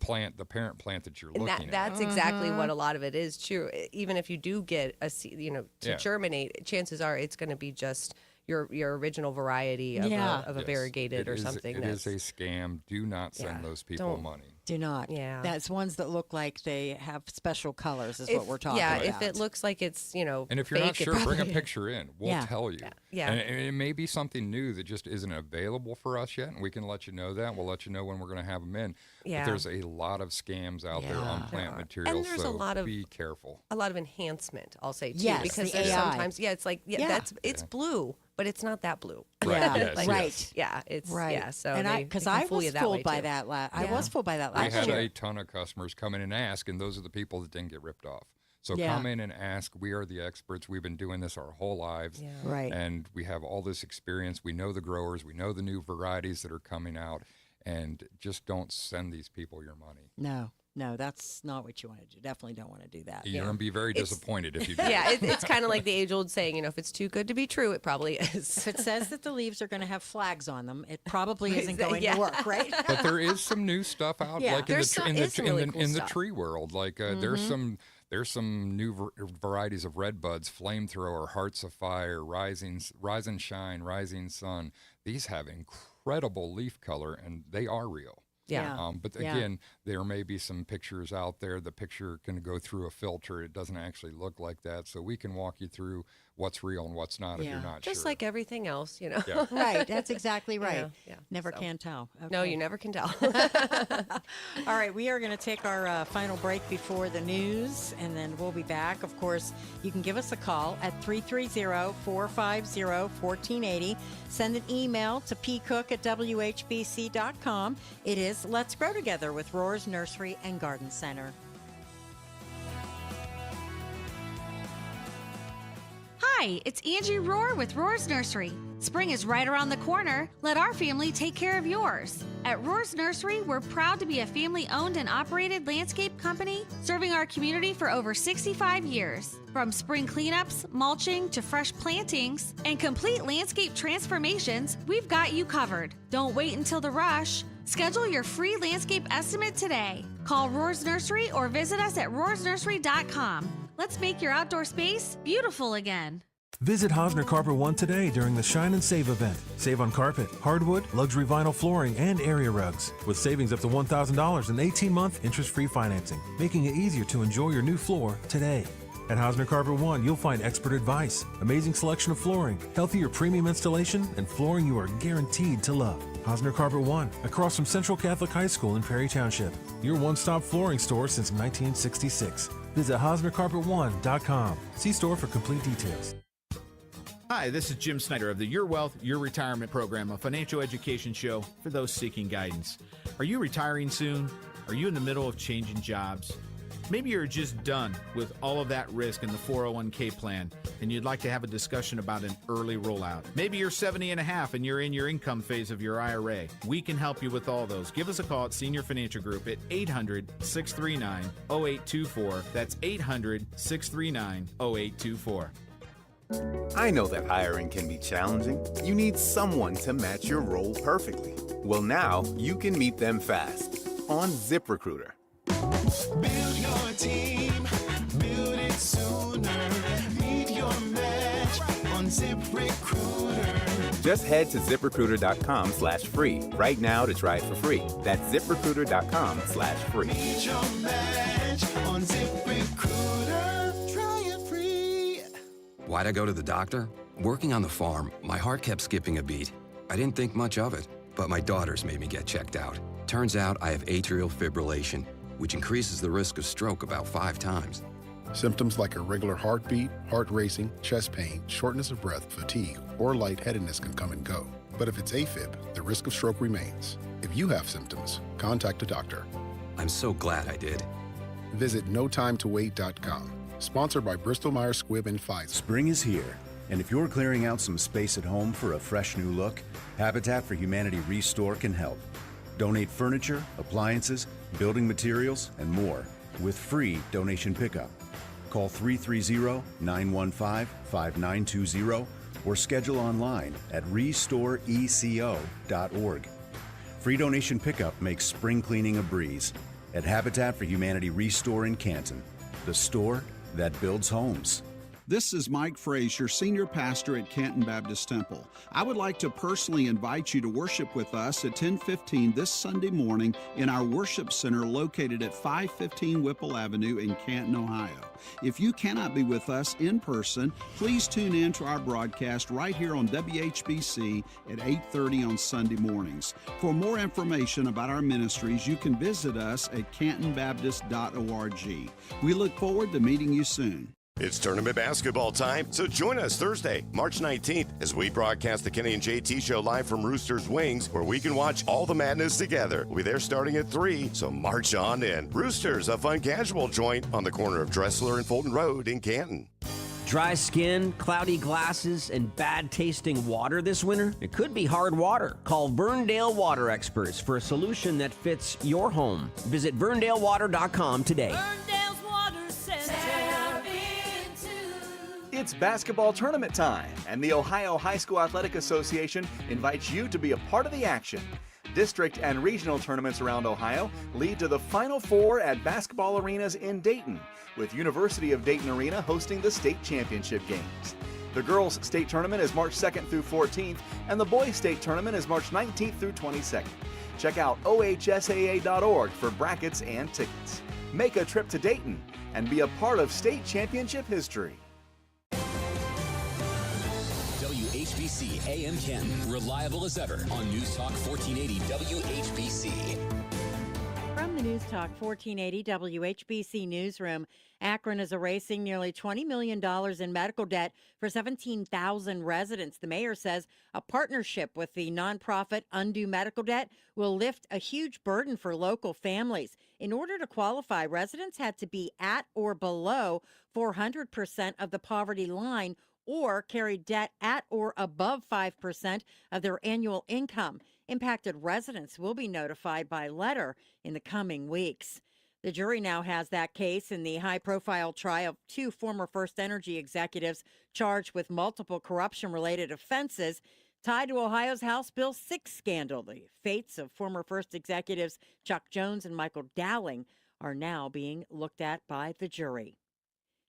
[SPEAKER 3] parent plant that you're
[SPEAKER 2] And
[SPEAKER 3] looking at.
[SPEAKER 2] that's exactly what a lot of it is true. Even if you do get a seed, to
[SPEAKER 3] Yeah.
[SPEAKER 2] germinate, chances are it's going to be just your original variety of
[SPEAKER 1] Yeah.
[SPEAKER 2] a
[SPEAKER 3] Yes,
[SPEAKER 2] variegated or
[SPEAKER 3] it is-
[SPEAKER 2] something.
[SPEAKER 3] It is
[SPEAKER 2] that's-
[SPEAKER 3] a scam. Do not send
[SPEAKER 2] Yeah,
[SPEAKER 3] those people
[SPEAKER 2] don't.
[SPEAKER 3] money.
[SPEAKER 1] Do not.
[SPEAKER 2] Yeah.
[SPEAKER 1] That's ones that look like they have special colors is what we're talking
[SPEAKER 2] yeah,
[SPEAKER 1] about.
[SPEAKER 2] if it looks like it's
[SPEAKER 3] And if you're
[SPEAKER 2] fake,
[SPEAKER 3] not
[SPEAKER 2] it
[SPEAKER 3] sure, bring a
[SPEAKER 2] probably-
[SPEAKER 3] picture in. We'll
[SPEAKER 1] Yeah.
[SPEAKER 3] tell you.
[SPEAKER 2] Yeah.
[SPEAKER 3] And it may be something new that just isn't available for us yet, and we can let you know that. We'll let you know when we're going to have them in.
[SPEAKER 2] Yeah.
[SPEAKER 3] But there's a lot of scams out there on
[SPEAKER 1] Yeah.
[SPEAKER 3] plant
[SPEAKER 2] There are.
[SPEAKER 3] materials,
[SPEAKER 2] And there's a
[SPEAKER 3] so
[SPEAKER 2] lot of-
[SPEAKER 3] be careful.
[SPEAKER 2] a lot of enhancement, I'll say too,
[SPEAKER 1] Yes,
[SPEAKER 2] because
[SPEAKER 1] the
[SPEAKER 2] there's
[SPEAKER 1] AI.
[SPEAKER 2] sometimes it's like
[SPEAKER 1] Yeah.
[SPEAKER 2] it's blue, but it's not that blue.
[SPEAKER 3] Right,
[SPEAKER 1] Yeah,
[SPEAKER 3] yes,
[SPEAKER 2] Like,
[SPEAKER 1] right.
[SPEAKER 3] yes.
[SPEAKER 2] Yeah, it's
[SPEAKER 1] Right.
[SPEAKER 2] yeah. So
[SPEAKER 1] and
[SPEAKER 2] they,
[SPEAKER 1] because
[SPEAKER 2] they can
[SPEAKER 1] I
[SPEAKER 2] fool
[SPEAKER 1] was
[SPEAKER 2] you that way,
[SPEAKER 1] fooled by
[SPEAKER 2] too.
[SPEAKER 1] that. I
[SPEAKER 2] Yeah.
[SPEAKER 1] was fooled by that
[SPEAKER 3] We
[SPEAKER 1] last
[SPEAKER 3] had
[SPEAKER 1] year.
[SPEAKER 3] a ton of customers come in and ask, and those are the people that didn't get ripped off. So
[SPEAKER 1] Yeah.
[SPEAKER 3] come in and ask. We are the experts. We've been doing this our whole lives.
[SPEAKER 2] Yeah.
[SPEAKER 1] Right.
[SPEAKER 3] And we have all this experience. We know the growers. We know the new varieties that are coming out. And just don't send these people your money.
[SPEAKER 1] No, that's not what you want to do. Definitely don't want to do that.
[SPEAKER 3] You're going to be very
[SPEAKER 2] It's-
[SPEAKER 3] disappointed if you do.
[SPEAKER 2] Yeah, it's kind of like the age-old saying, if it's too good to be true, it probably is.
[SPEAKER 1] If it says that the leaves are going to have flags on them, it probably isn't going
[SPEAKER 2] Yeah.
[SPEAKER 1] to work, right?
[SPEAKER 3] But there is some new stuff out,
[SPEAKER 1] Yeah.
[SPEAKER 3] like in the,
[SPEAKER 2] There's
[SPEAKER 3] tr-
[SPEAKER 2] some-
[SPEAKER 3] in the,
[SPEAKER 2] is some
[SPEAKER 3] tr- in
[SPEAKER 2] really
[SPEAKER 3] the,
[SPEAKER 2] cool
[SPEAKER 3] in the
[SPEAKER 2] stuff.
[SPEAKER 3] tree world. Like there's some new varieties of red buds, flamethrower, hearts of fire, rise and shine, rising sun. These have incredible leaf color, and they are real.
[SPEAKER 2] Yeah.
[SPEAKER 3] But
[SPEAKER 1] Yeah.
[SPEAKER 3] again, there may be some pictures out there. The picture can go through a filter. It doesn't actually look like that. So we can walk you through what's real and what's not if
[SPEAKER 1] Yeah.
[SPEAKER 3] you're not
[SPEAKER 2] Just
[SPEAKER 3] sure.
[SPEAKER 2] like everything else,
[SPEAKER 3] Yeah.
[SPEAKER 1] Right. That's exactly right.
[SPEAKER 2] Yeah,
[SPEAKER 1] Never
[SPEAKER 2] so.
[SPEAKER 1] can tell.
[SPEAKER 2] No,
[SPEAKER 1] Okay.
[SPEAKER 2] you never can tell.
[SPEAKER 1] All right, we are going to take our final break before the news, and then we'll be back. Of course, you can give us a call at 330-450-1480. Send an email to pcook@whbc.com. It is Let's Grow Together with Rohr's Nursery and Garden Center.
[SPEAKER 4] Hi, it's Angie Rohr with Rohr's Nursery. Spring is right around the corner. Let our family take care of yours. At Rohr's Nursery, we're proud to be a family-owned and operated landscape company serving our community for over 65 years. From spring cleanups, mulching, to fresh plantings, and complete landscape transformations, we've got you covered. Don't wait until the rush. Schedule your free landscape estimate today. Call Rohr's Nursery or visit us at rohrsnursery.com. Let's make your outdoor space beautiful again.
[SPEAKER 6] Visit Hosner Carpet One today during the Shine and Save event. Save on carpet, hardwood, luxury vinyl flooring, and area rugs. With savings up to $1,000 and 18-month interest-free financing, making it easier to enjoy your new floor today. At Hosner Carpet One, you'll find expert advice, amazing selection of flooring, healthier premium installation, and flooring you are guaranteed to love. Hosner Carpet One, across from Central Catholic High School in Perry Township. Your one-stop flooring store since 1966. Visit HosnerCarpet1.com. See store for complete details.
[SPEAKER 12] Hi, this is Jim Snyder of the Your Wealth, Your Retirement program, a financial education show for those seeking guidance. Are you retiring soon? Are you in the middle of changing jobs? Maybe you're just done with all of that risk in the 401k plan and you'd like to have a discussion about an early rollout. Maybe you're 70 and a half and you're in your income phase of your IRA. We can help you with all those. Give us a call at Senior Financial Group at 800-639-0824. That's 800-639-0824.
[SPEAKER 13] I know that hiring can be challenging. You need someone to match your role perfectly. Well, now you can meet them fast on ZipRecruiter.
[SPEAKER 14] Build your team, build it sooner. Meet your match on ZipRecruiter.
[SPEAKER 13] Just head to ZipRecruiter.com/free right now to try it for free. That's ZipRecruiter.com/free.
[SPEAKER 14] Meet your match on ZipRecruiter. Try it free.
[SPEAKER 15] Why'd I go to the doctor? Working on the farm, my heart kept skipping a beat. I didn't think much of it, but my daughters made me get checked out. Turns out I have atrial fibrillation, which increases the risk of stroke about 5 times.
[SPEAKER 16] Symptoms like irregular heartbeat, heart racing, chest pain, shortness of breath, fatigue, or lightheadedness can come and go. But if it's AFib, the risk of stroke remains. If you have symptoms, contact a doctor.
[SPEAKER 15] I'm so glad I did.
[SPEAKER 16] Visit notimetowait.com. Sponsored by Bristol-Myers Squibb and Pfizer.
[SPEAKER 17] Spring is here, and if you're clearing out some space at home for a fresh new look, Habitat for Humanity Restore can help. Donate furniture, appliances, building materials, and more with free donation pickup. Call 330-915-5920 or schedule online at restoreeco.org. Free donation pickup makes spring cleaning a breeze at Habitat for Humanity Restore in Canton, the store that builds homes.
[SPEAKER 18] This is Mike Frazier, Senior Pastor at Canton Baptist Temple. I would like to personally invite you to worship with us at 10:15 this Sunday morning in our worship center located at 515 Whipple Avenue in Canton, Ohio. If you cannot be with us in person, please tune in to our broadcast right here on WHBC at 8:30 on Sunday mornings. For more information about our ministries, you can visit us at cantonbaptist.org. We look forward to meeting you soon.
[SPEAKER 5] It's tournament basketball time, so join us Thursday, March 19th, as we broadcast the Kenny and JT Show live from Roosters Wings, where we can watch all the madness together. We'll be there starting at 3, so march on in. Roosters, a fun casual joint on the corner of Dressler and Fulton Road in Canton.
[SPEAKER 19] Dry skin, cloudy glasses, and bad-tasting water this winter? It could be hard water. Call Verndale Water Experts for a solution that fits your home. Visit VerndaleWater.com today.
[SPEAKER 20] It's basketball tournament time, and the Ohio High School Athletic Association invites you to be a part of the action. District and regional tournaments around Ohio lead to the Final Four at basketball arenas in Dayton, with University of Dayton Arena hosting the state championship games. The girls' state tournament is March 2nd through 14th, and the boys' state tournament is March 19th through 22nd. Check out ohsaa.org for brackets and tickets. Make a trip to Dayton and be a part of state championship history.
[SPEAKER 21] WHBC AM 10, reliable as ever on News Talk 1480 WHBC.
[SPEAKER 1] From the News Talk 1480 WHBC newsroom, Akron is erasing nearly $20 million in medical debt for 17,000 residents. The mayor says a partnership with the nonprofit Undo Medical Debt will lift a huge burden for local families. In order to qualify, residents had to be at or below 400% of the poverty line or carry debt at or above 5% of their annual income. Impacted residents will be notified by letter in the coming weeks. The jury now has that case in the high-profile trial of 2 former First Energy executives charged with multiple corruption-related offenses tied to Ohio's House Bill 6 scandal. The fates of former First executives Chuck Jones and Michael Dowling are now being looked at by the jury.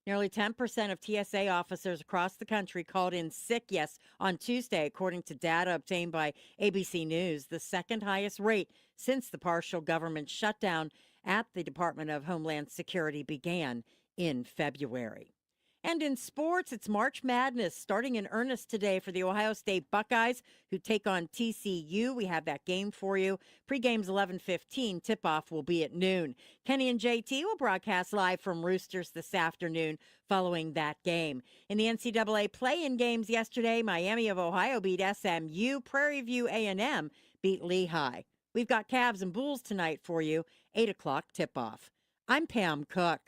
[SPEAKER 1] Nearly 10% of TSA officers across the country called in sick, on Tuesday, according to data obtained by ABC News, the second highest rate since the partial government shutdown at the Department of Homeland Security began in February. And in sports, it's March Madness starting in earnest today for the Ohio State Buckeyes, who take on TCU. We have that game for you. Pregame's 11:15. Tip-off will be at noon. Kenny and JT will broadcast live from Roosters this afternoon following that game. In the NCAA play-in games yesterday, Miami of Ohio beat SMU. Prairie View A&M beat Lehigh. We've got Cavs and Bulls tonight for you, 8 o'clock tip-off. I'm Pam Cook.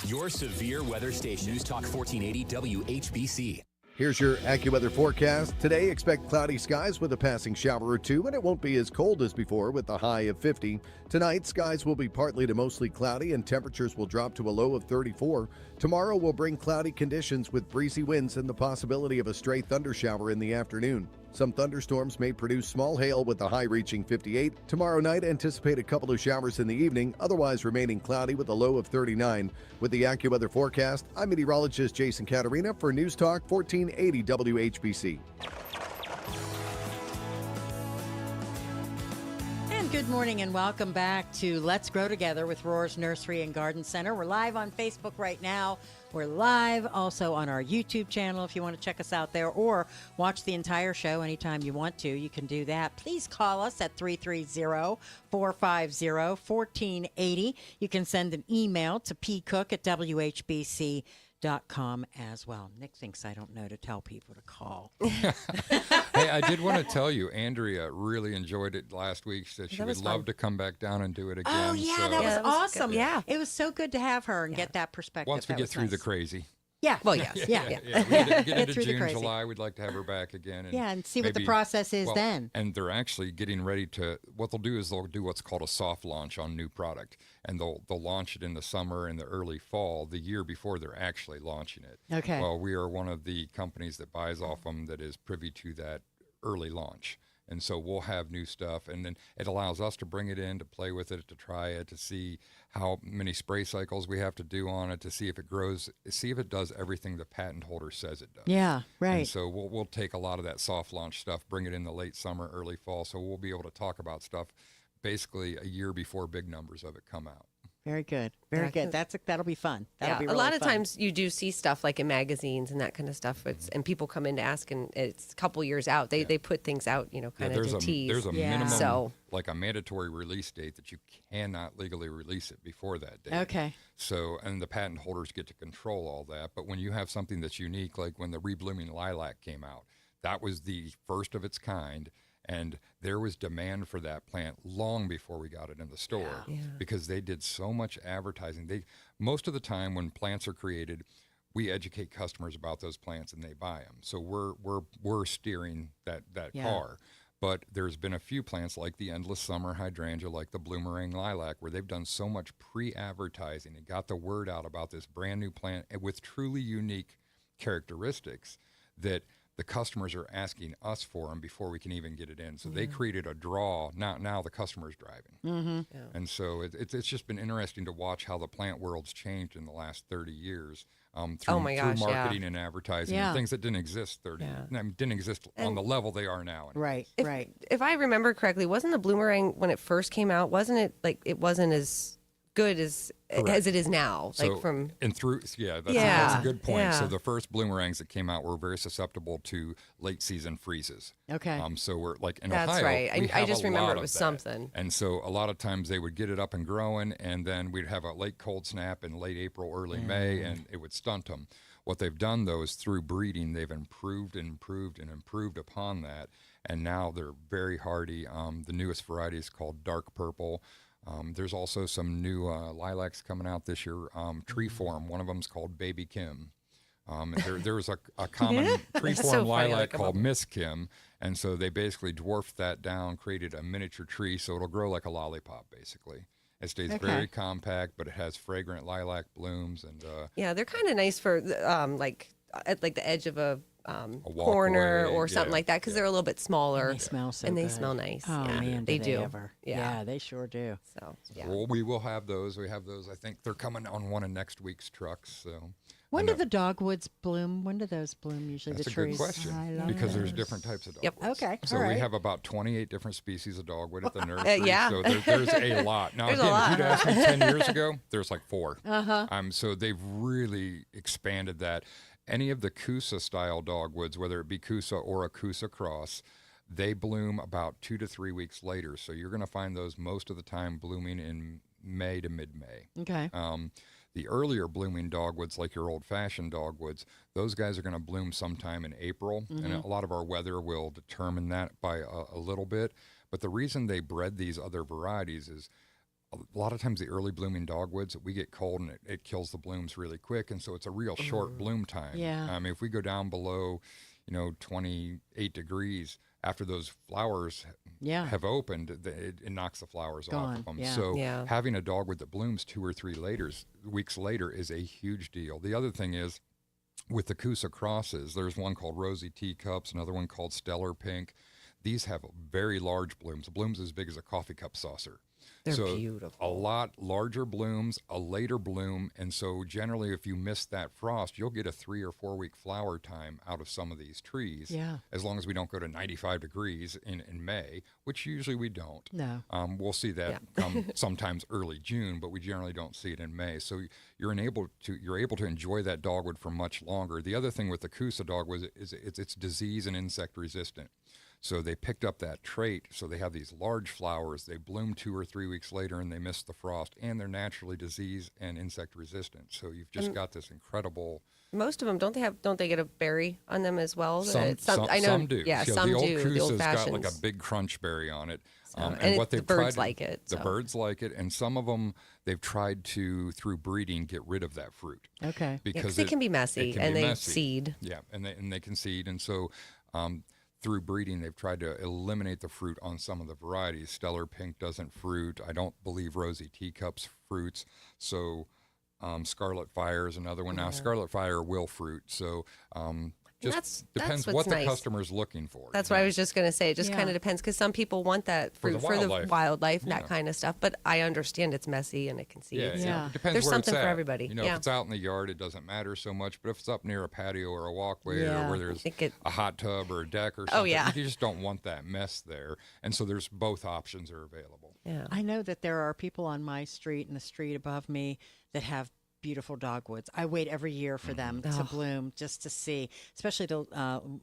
[SPEAKER 21] Your severe weather station, News Talk 1480 WHBC.
[SPEAKER 7] Here's your AccuWeather forecast. Today, expect cloudy skies with a passing shower or two, and it won't be as cold as before with a high of 50. Tonight, skies will be partly to mostly cloudy, and temperatures will drop to a low of 34. Tomorrow will bring cloudy conditions with breezy winds and the possibility of a stray thundershower in the afternoon. Some thunderstorms may produce small hail with a high reaching 58. Tomorrow night, anticipate a couple of showers in the evening, otherwise remaining cloudy with a low of 39. With the AccuWeather forecast, I'm meteorologist Jason Caterina for News Talk 1480 WHBC.
[SPEAKER 1] Good morning and welcome back to Let's Grow Together with Roar's Nursery and Garden Center. We're live on Facebook right now. We're live also on our YouTube channel if you want to check us out there, or watch the entire show anytime you want to. You can do that. Please call us at 330-450-1480. You can send an email to pcook@whbc.com as well. Nick thinks I don't know to tell people to call.
[SPEAKER 3] Hey, I did want to tell you, Andrea really enjoyed it last week. She said she would love to come back down and do it again.
[SPEAKER 1] Oh, yeah,
[SPEAKER 3] so.
[SPEAKER 1] that was awesome.
[SPEAKER 2] good. Yeah.
[SPEAKER 1] It was so good to have her and get that perspective.
[SPEAKER 3] Once we
[SPEAKER 1] That
[SPEAKER 3] get
[SPEAKER 1] was
[SPEAKER 3] through the
[SPEAKER 1] nice.
[SPEAKER 3] crazy.
[SPEAKER 1] Yeah.
[SPEAKER 2] Well, yes.
[SPEAKER 1] Yeah.
[SPEAKER 3] We get into
[SPEAKER 1] through the
[SPEAKER 3] June,
[SPEAKER 1] crazy.
[SPEAKER 3] July. We'd like to have her back again. And
[SPEAKER 1] Yeah, and see what the
[SPEAKER 3] maybe-
[SPEAKER 1] process is
[SPEAKER 3] well,
[SPEAKER 1] then.
[SPEAKER 3] And they're actually getting ready to. What they'll do is they'll do what's called a soft launch on new product, and they'll launch it in the summer and the early fall, the year before they're actually launching it.
[SPEAKER 1] Okay.
[SPEAKER 3] Well, we are one of the companies that buys off them that is privy to that early launch. And so we'll have new stuff, and then it allows us to bring it in, to play with it, to try it, to see how many spray cycles we have to do on it, to see if it grows, see if it does everything the patent holder says it does.
[SPEAKER 1] Yeah, right.
[SPEAKER 3] And so we'll take a lot of that soft launch stuff, bring it in the late summer, early fall, so we'll be able to talk about stuff basically a year before big numbers of it come out.
[SPEAKER 1] Very good. Very
[SPEAKER 2] Yeah,
[SPEAKER 1] good. That'll be fun. That'll
[SPEAKER 2] Yeah,
[SPEAKER 1] be
[SPEAKER 2] a
[SPEAKER 1] really
[SPEAKER 2] lot of
[SPEAKER 1] fun.
[SPEAKER 2] times you do see stuff like in magazines and that kind of stuff. And people come in to ask, and it's a couple years out. They put things out, kind of to tease.
[SPEAKER 3] There's a minimum,
[SPEAKER 2] So
[SPEAKER 3] like a mandatory release date that you cannot legally release it before that date.
[SPEAKER 1] Okay.
[SPEAKER 3] So, and the patent holders get to control all that. But when you have something that's unique, like when the reblooming lilac came out, that was the first of its kind. And there was demand for that plant long before we got it in the store because they did so much advertising. Most of the time when plants are created, we educate customers about those plants and they buy them. So we're steering that car. But there's been a few plants like the Endless Summer Hydrangea, like the Bloomerang Lilac, where they've done so much pre-advertising and got the word out about this brand new plant with truly unique characteristics that the customers are asking us for them before we can even get it in. So they created a draw. Now the customer's driving.
[SPEAKER 1] Mm-hmm.
[SPEAKER 3] And so it's just been interesting to watch how the plant world's changed in the last 30 years through marketing and advertising and things that didn't exist didn't exist on the level they are now.
[SPEAKER 1] Right, right.
[SPEAKER 2] if I remember correctly, wasn't the Bloomerang when it first came out? Wasn't it like it wasn't as good as it is now?
[SPEAKER 3] So,
[SPEAKER 2] Like from
[SPEAKER 3] that's a good point.
[SPEAKER 2] Yeah.
[SPEAKER 3] So the first bloomerangs that came out were very susceptible to late season freezes.
[SPEAKER 1] Okay.
[SPEAKER 3] So we're like in
[SPEAKER 2] That's
[SPEAKER 3] Ohio.
[SPEAKER 2] right.
[SPEAKER 3] we
[SPEAKER 2] I
[SPEAKER 3] have
[SPEAKER 2] just
[SPEAKER 3] a
[SPEAKER 2] remember
[SPEAKER 3] lot
[SPEAKER 2] it
[SPEAKER 3] of
[SPEAKER 2] was
[SPEAKER 3] that.
[SPEAKER 2] something.
[SPEAKER 3] And so a lot of times they would get it up and growing, and then we'd have a late cold snap in late April, early May, and it would stunt them. What they've done though is through breeding, they've improved upon that, and now they're very hardy. The newest variety is called Dark Purple. There's also some new lilacs coming out this year. Tree form, one of them is called Baby Kim. There was a common tree
[SPEAKER 2] That's
[SPEAKER 3] form
[SPEAKER 2] so funny,
[SPEAKER 3] lilac
[SPEAKER 2] like,
[SPEAKER 3] called Miss Kim, and so they basically dwarfed that down, created a miniature tree, so it'll grow like a lollipop, basically. It stays very compact, but it has fragrant lilac blooms, and
[SPEAKER 2] yeah, they're kind of nice for like at like the edge of a corner
[SPEAKER 3] walkway,
[SPEAKER 2] or something
[SPEAKER 3] yeah,
[SPEAKER 2] like that because they're a little bit smaller.
[SPEAKER 1] They smell so
[SPEAKER 2] and they
[SPEAKER 1] good.
[SPEAKER 2] smell nice.
[SPEAKER 1] Oh,
[SPEAKER 2] yeah,
[SPEAKER 1] man,
[SPEAKER 2] they
[SPEAKER 1] do
[SPEAKER 2] do.
[SPEAKER 1] ever.
[SPEAKER 2] Yeah.
[SPEAKER 1] They sure do.
[SPEAKER 2] So yeah.
[SPEAKER 3] well, we will have those. We have those. I think they're coming on one of next week's trucks. So
[SPEAKER 1] When do the dogwoods bloom? When do those bloom usually?
[SPEAKER 3] that's
[SPEAKER 1] the
[SPEAKER 3] a
[SPEAKER 1] trees?
[SPEAKER 3] good question
[SPEAKER 1] I love
[SPEAKER 3] because there's
[SPEAKER 1] those.
[SPEAKER 3] different types of
[SPEAKER 2] Yep.
[SPEAKER 3] dogwoods.
[SPEAKER 1] Okay,
[SPEAKER 3] So
[SPEAKER 1] all right.
[SPEAKER 3] we have about 28 different species of dogwood at the nursery.
[SPEAKER 2] yeah.
[SPEAKER 3] So there's a lot. Now,
[SPEAKER 2] There's a
[SPEAKER 3] again,
[SPEAKER 2] lot.
[SPEAKER 3] if you'd asked me 10 years ago, there's like 4.
[SPEAKER 1] Uh-huh.
[SPEAKER 3] So they've really expanded that. Any of the Coosa style dogwoods, whether it be Coosa or a Coosa cross, they bloom about 2 to 3 weeks later. So you're going to find those most of the time blooming in May to mid-May.
[SPEAKER 1] Okay.
[SPEAKER 3] The earlier blooming dogwoods, like your old-fashioned dogwoods, those guys are going to bloom sometime in April, and a lot of our weather will determine that by a little bit. But the reason they bred these other varieties is a lot of times the early blooming dogwoods, we get cold and it kills the blooms really quick, and so it's a real short bloom time.
[SPEAKER 1] Yeah.
[SPEAKER 3] I mean, if we go down below, 28 degrees, after those flowers have opened, it knocks the flowers off of them.
[SPEAKER 1] Yeah.
[SPEAKER 3] So
[SPEAKER 2] Yeah.
[SPEAKER 3] having a dogwood that blooms 2 or 3 weeks later is a huge deal. The other thing is, with the Coosa crosses, there's one called Rosy Teacups, another one called Stellar Pink. These have very large blooms as big as a coffee cup saucer.
[SPEAKER 2] They're
[SPEAKER 3] so
[SPEAKER 2] beautiful.
[SPEAKER 3] A lot larger blooms, a later bloom, and so generally if you miss that frost, you'll get a 3 or 4 week flower time out of some of these trees.
[SPEAKER 1] Yeah.
[SPEAKER 3] As long as we don't go to 95 degrees in May, which usually we don't.
[SPEAKER 1] No.
[SPEAKER 3] We'll see that come sometimes early June, but we generally don't see it in May. So you're able to enjoy that dogwood for much longer. The other thing with the Coosa dogwood is it's disease and insect resistant. So they picked up that trait, so they have these large flowers. They bloom 2 or 3 weeks later, and they miss the frost, and they're naturally disease and insect resistant. So you've just got this incredible.
[SPEAKER 2] Most of them don't they get a berry on them as well?
[SPEAKER 3] Some do.
[SPEAKER 2] Yeah,
[SPEAKER 3] so
[SPEAKER 2] some
[SPEAKER 3] the old
[SPEAKER 2] do.
[SPEAKER 3] Coosa's
[SPEAKER 2] The old
[SPEAKER 3] got like a
[SPEAKER 2] fashions.
[SPEAKER 3] big crunch berry on it.
[SPEAKER 2] And
[SPEAKER 3] what they've
[SPEAKER 2] the birds
[SPEAKER 3] tried,
[SPEAKER 2] like it.
[SPEAKER 3] The
[SPEAKER 2] so.
[SPEAKER 3] birds like it, and some of them they've tried to, through breeding, get rid of that fruit.
[SPEAKER 1] Okay.
[SPEAKER 3] Because
[SPEAKER 2] it can be messy, and they seed.
[SPEAKER 3] Yeah, and they can seed, and so. Through breeding, they've tried to eliminate the fruit on some of the varieties. Stellar Pink doesn't fruit. I don't believe Rosy Teacups fruits. So Scarlet Fire is another one. Now, Scarlet Fire will fruit. So just depends
[SPEAKER 2] that's
[SPEAKER 3] what the
[SPEAKER 2] nice.
[SPEAKER 3] customer's looking for.
[SPEAKER 2] That's what I was just going to say. It just kind of depends because some people want that fruit for the wildlife, that kind of stuff. But I understand it's messy and it can seed.
[SPEAKER 3] Yeah, it depends
[SPEAKER 2] There's
[SPEAKER 3] where
[SPEAKER 2] something
[SPEAKER 3] it's
[SPEAKER 2] for
[SPEAKER 3] at.
[SPEAKER 2] everybody.
[SPEAKER 3] If it's out in the yard, it doesn't matter so much. But if it's up near a patio or a walkway or where there's a hot tub or a deck or something, you just don't want that mess there. And so there's both options are available.
[SPEAKER 2] Yeah.
[SPEAKER 1] I know that there are people on my street and the street above me that have beautiful dogwoods. I wait every year for them to bloom just to see, especially the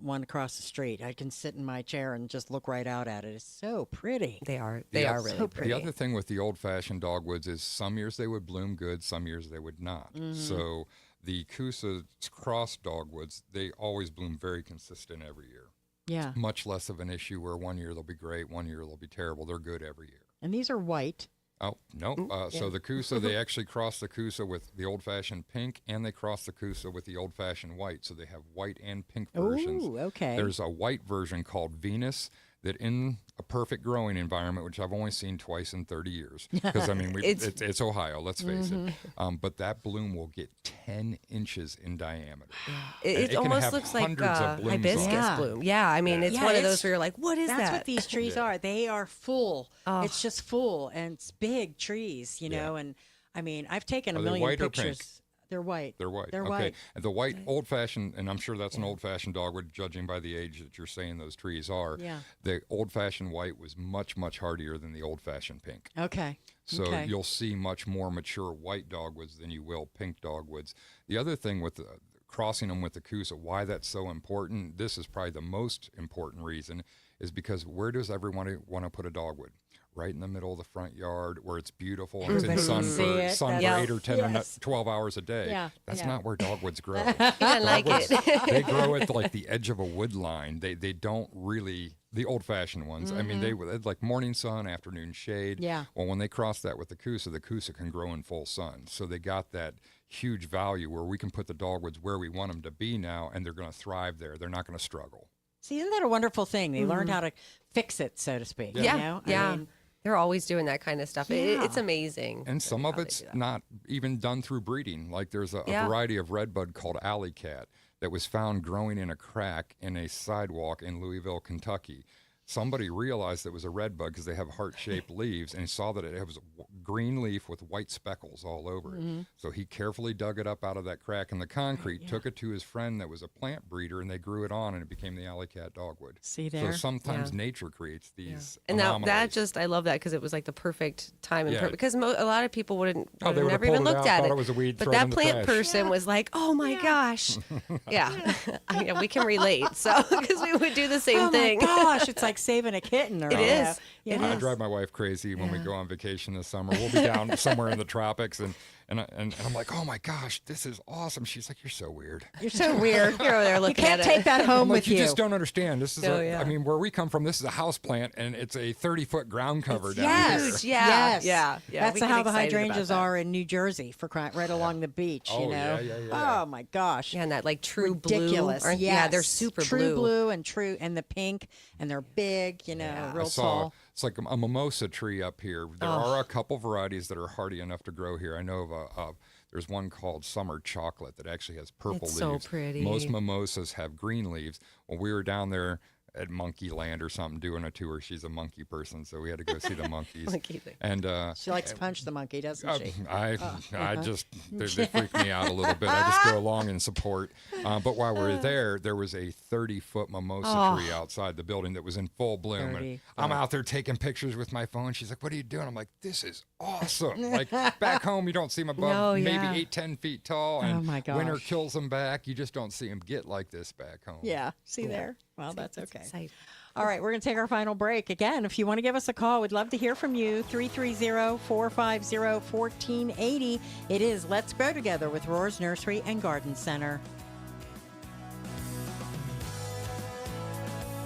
[SPEAKER 1] one across the street. I can sit in my chair and just look right out at it. It's so pretty.
[SPEAKER 2] They are really
[SPEAKER 1] so pretty.
[SPEAKER 3] The other thing with the old-fashioned dogwoods is some years they would bloom good, some years they would not. So the Coosa cross dogwoods, they always bloom very consistent every year.
[SPEAKER 1] Yeah.
[SPEAKER 3] It's much less of an issue where one year they'll be great, one year they'll be terrible. They're good every year.
[SPEAKER 1] And these are white.
[SPEAKER 3] Oh, no. So the Coosa, they actually cross the Coosa with the old-fashioned pink, and they cross the Coosa with the old-fashioned white. So they have white and pink versions.
[SPEAKER 1] Ooh, okay.
[SPEAKER 3] There's a white version called Venus that in a perfect growing environment, which I've only seen twice in 30 years. Because, I mean, it's Ohio, let's face it. But that bloom will get 10 inches in diameter.
[SPEAKER 2] It almost looks like hibiscus bloom. Yeah, I mean, it's one of those where you're like, what is that?
[SPEAKER 1] That's what these trees are. They are full. It's just full, and it's big trees, you know. And, I mean, I've taken a million
[SPEAKER 3] white or
[SPEAKER 1] pictures.
[SPEAKER 3] pink?
[SPEAKER 1] They're white.
[SPEAKER 3] They're white.
[SPEAKER 1] They're
[SPEAKER 3] okay.
[SPEAKER 1] white.
[SPEAKER 3] And the white old-fashioned, and I'm sure that's an old-fashioned dogwood, judging by the age that you're saying those trees are.
[SPEAKER 1] Yeah.
[SPEAKER 3] The old-fashioned white was much, much hardier than the old-fashioned pink.
[SPEAKER 1] Okay.
[SPEAKER 3] So you'll see much more mature white dogwoods than you will pink dogwoods. The other thing with crossing them with the Coosa, why that's so important, this is probably the most important reason, is because where does everyone want to put a dogwood? Right in the middle of the front yard where it's beautiful and it's in sun for 8 or 10 or 12 hours a day.
[SPEAKER 1] Yeah.
[SPEAKER 3] That's not where dogwoods grow.
[SPEAKER 2] I like it.
[SPEAKER 3] They grow at like the edge of a wood line. They don't really, the old-fashioned ones, I mean, they like morning sun, afternoon shade.
[SPEAKER 1] Yeah.
[SPEAKER 3] Well, when they cross that with the Coosa can grow in full sun. So they got that huge value where we can put the dogwoods where we want them to be now, and they're going to thrive there. They're not going to struggle.
[SPEAKER 1] See, isn't that a wonderful thing? They learned how to fix it, so to speak.
[SPEAKER 2] Yeah,
[SPEAKER 1] You know?
[SPEAKER 2] yeah.
[SPEAKER 1] I mean,
[SPEAKER 2] they're always doing that kind of stuff. It's amazing.
[SPEAKER 3] And some of it's not even done through breeding. Like there's a variety of redbud called Alley Cat that was found growing in a crack in a sidewalk in Louisville, Kentucky. Somebody realized it was a redbud because they have heart-shaped leaves, and saw that it was a green leaf with white speckles all over it. So he carefully dug it up out of that crack in the concrete, took it to his friend that was a plant breeder, and they grew it on, and it became the Alley Cat dogwood.
[SPEAKER 1] See there?
[SPEAKER 3] So sometimes nature creates these
[SPEAKER 2] And
[SPEAKER 3] anomalies.
[SPEAKER 2] that just, I love that because it was like the perfect time and because a lot of people would have
[SPEAKER 3] they would've
[SPEAKER 2] never even
[SPEAKER 3] pulled it
[SPEAKER 2] looked
[SPEAKER 3] out,
[SPEAKER 2] at
[SPEAKER 3] thought
[SPEAKER 2] it.
[SPEAKER 3] it was a weed,
[SPEAKER 2] But
[SPEAKER 3] throw it
[SPEAKER 2] that
[SPEAKER 3] in the
[SPEAKER 2] plant
[SPEAKER 3] trash.
[SPEAKER 2] person was like, oh my gosh. Yeah, we can relate. So, because we would do the same thing.
[SPEAKER 1] Oh my gosh, it's like saving a kitten. Or
[SPEAKER 2] It is.
[SPEAKER 1] Yeah.
[SPEAKER 3] I drive my wife crazy when we go on vacation this summer. We'll be down somewhere in the tropics, and And I'm like, oh my gosh, this is awesome. She's like, you're so weird.
[SPEAKER 1] You're so weird.
[SPEAKER 2] You're over there looking
[SPEAKER 1] You can't
[SPEAKER 2] at it.
[SPEAKER 1] take that home
[SPEAKER 3] I'm like,
[SPEAKER 1] with you.
[SPEAKER 3] You just don't understand. This is,
[SPEAKER 2] yeah.
[SPEAKER 3] I mean, where we come from, this is a house plant, and it's a 30-foot ground cover down
[SPEAKER 1] Yes,
[SPEAKER 3] here.
[SPEAKER 2] Yeah.
[SPEAKER 1] yes.
[SPEAKER 2] Yeah.
[SPEAKER 1] That's
[SPEAKER 2] we get
[SPEAKER 1] how the
[SPEAKER 2] excited about
[SPEAKER 1] hydrangeas
[SPEAKER 2] that.
[SPEAKER 1] are in New Jersey, right along the beach.
[SPEAKER 3] Oh,
[SPEAKER 1] you know.
[SPEAKER 3] yeah.
[SPEAKER 1] Oh my gosh.
[SPEAKER 2] Yeah, and that like true
[SPEAKER 1] Ridiculous.
[SPEAKER 2] blue.
[SPEAKER 1] Yes.
[SPEAKER 2] they're super
[SPEAKER 1] true blue and the pink, and they're big. You know, real
[SPEAKER 3] I saw
[SPEAKER 1] tall.
[SPEAKER 3] it's like a mimosa tree up here. There are a couple varieties that are hardy enough to grow here. I know of there's one called Summer Chocolate that actually has purple
[SPEAKER 2] It's
[SPEAKER 3] leaves.
[SPEAKER 2] so pretty.
[SPEAKER 3] Most mimosas have green leaves. When we were down there at Monkey Land or something doing a tour, she's a monkey person, so we had to go see the monkeys.
[SPEAKER 2] Monkey thing.
[SPEAKER 3] And
[SPEAKER 1] She likes to punch the monkey, doesn't she?
[SPEAKER 3] I just they freak me out a little bit. I just go along and support. But while we were there was a 30-foot mimosa tree outside the building that was in full bloom. And I'm out there taking pictures with my phone. She's like, "What are you doing?" I'm like, "This is awesome." Like back home, you don't see them above maybe 8-10 feet tall, and
[SPEAKER 1] my gosh.
[SPEAKER 3] winter kills them back. You just don't see them get like this back home.
[SPEAKER 1] Yeah. See there? Well, that's okay.
[SPEAKER 2] Exciting.
[SPEAKER 1] All right, we're going to take our final break. Again, if you want to give us a call, we'd love to hear from you. 330-450-1480. It is Let's Grow Together with Roar's Nursery and Garden Center.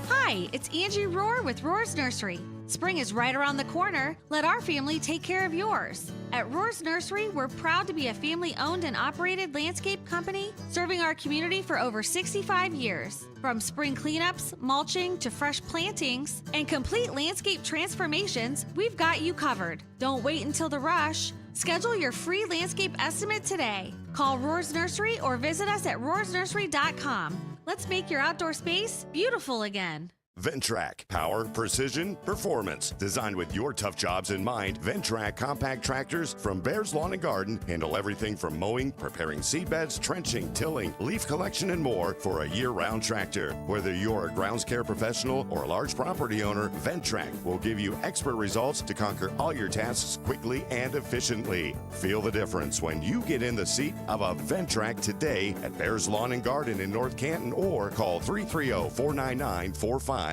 [SPEAKER 4] Hi, it's Angie Roar with Roar's Nursery. Spring is right around the corner. Let our family take care of yours. At Roar's Nursery, we're proud to be a family-owned and operated landscape company serving our community for over 65 years. From spring cleanups, mulching, to fresh plantings, and complete landscape transformations, we've got you covered. Don't wait until the rush. Schedule your free landscape estimate today. Call Roar's Nursery or visit us at roarsnursery.com. Let's make your outdoor space beautiful again.
[SPEAKER 5] Ventrac, power, precision, performance. Designed with your tough jobs in mind, Ventrac compact tractors from Bears Lawn and Garden handle everything from mowing, preparing seedbeds, trenching, tilling, leaf collection, and more for a year-round tractor. Whether you're a grounds care professional or a large property owner, Ventrac will give you expert results to conquer all your tasks quickly and efficiently. Feel the difference when you get in the seat of a Ventrac today at Bears Lawn and Garden in North Canton, or call 330-499-4544.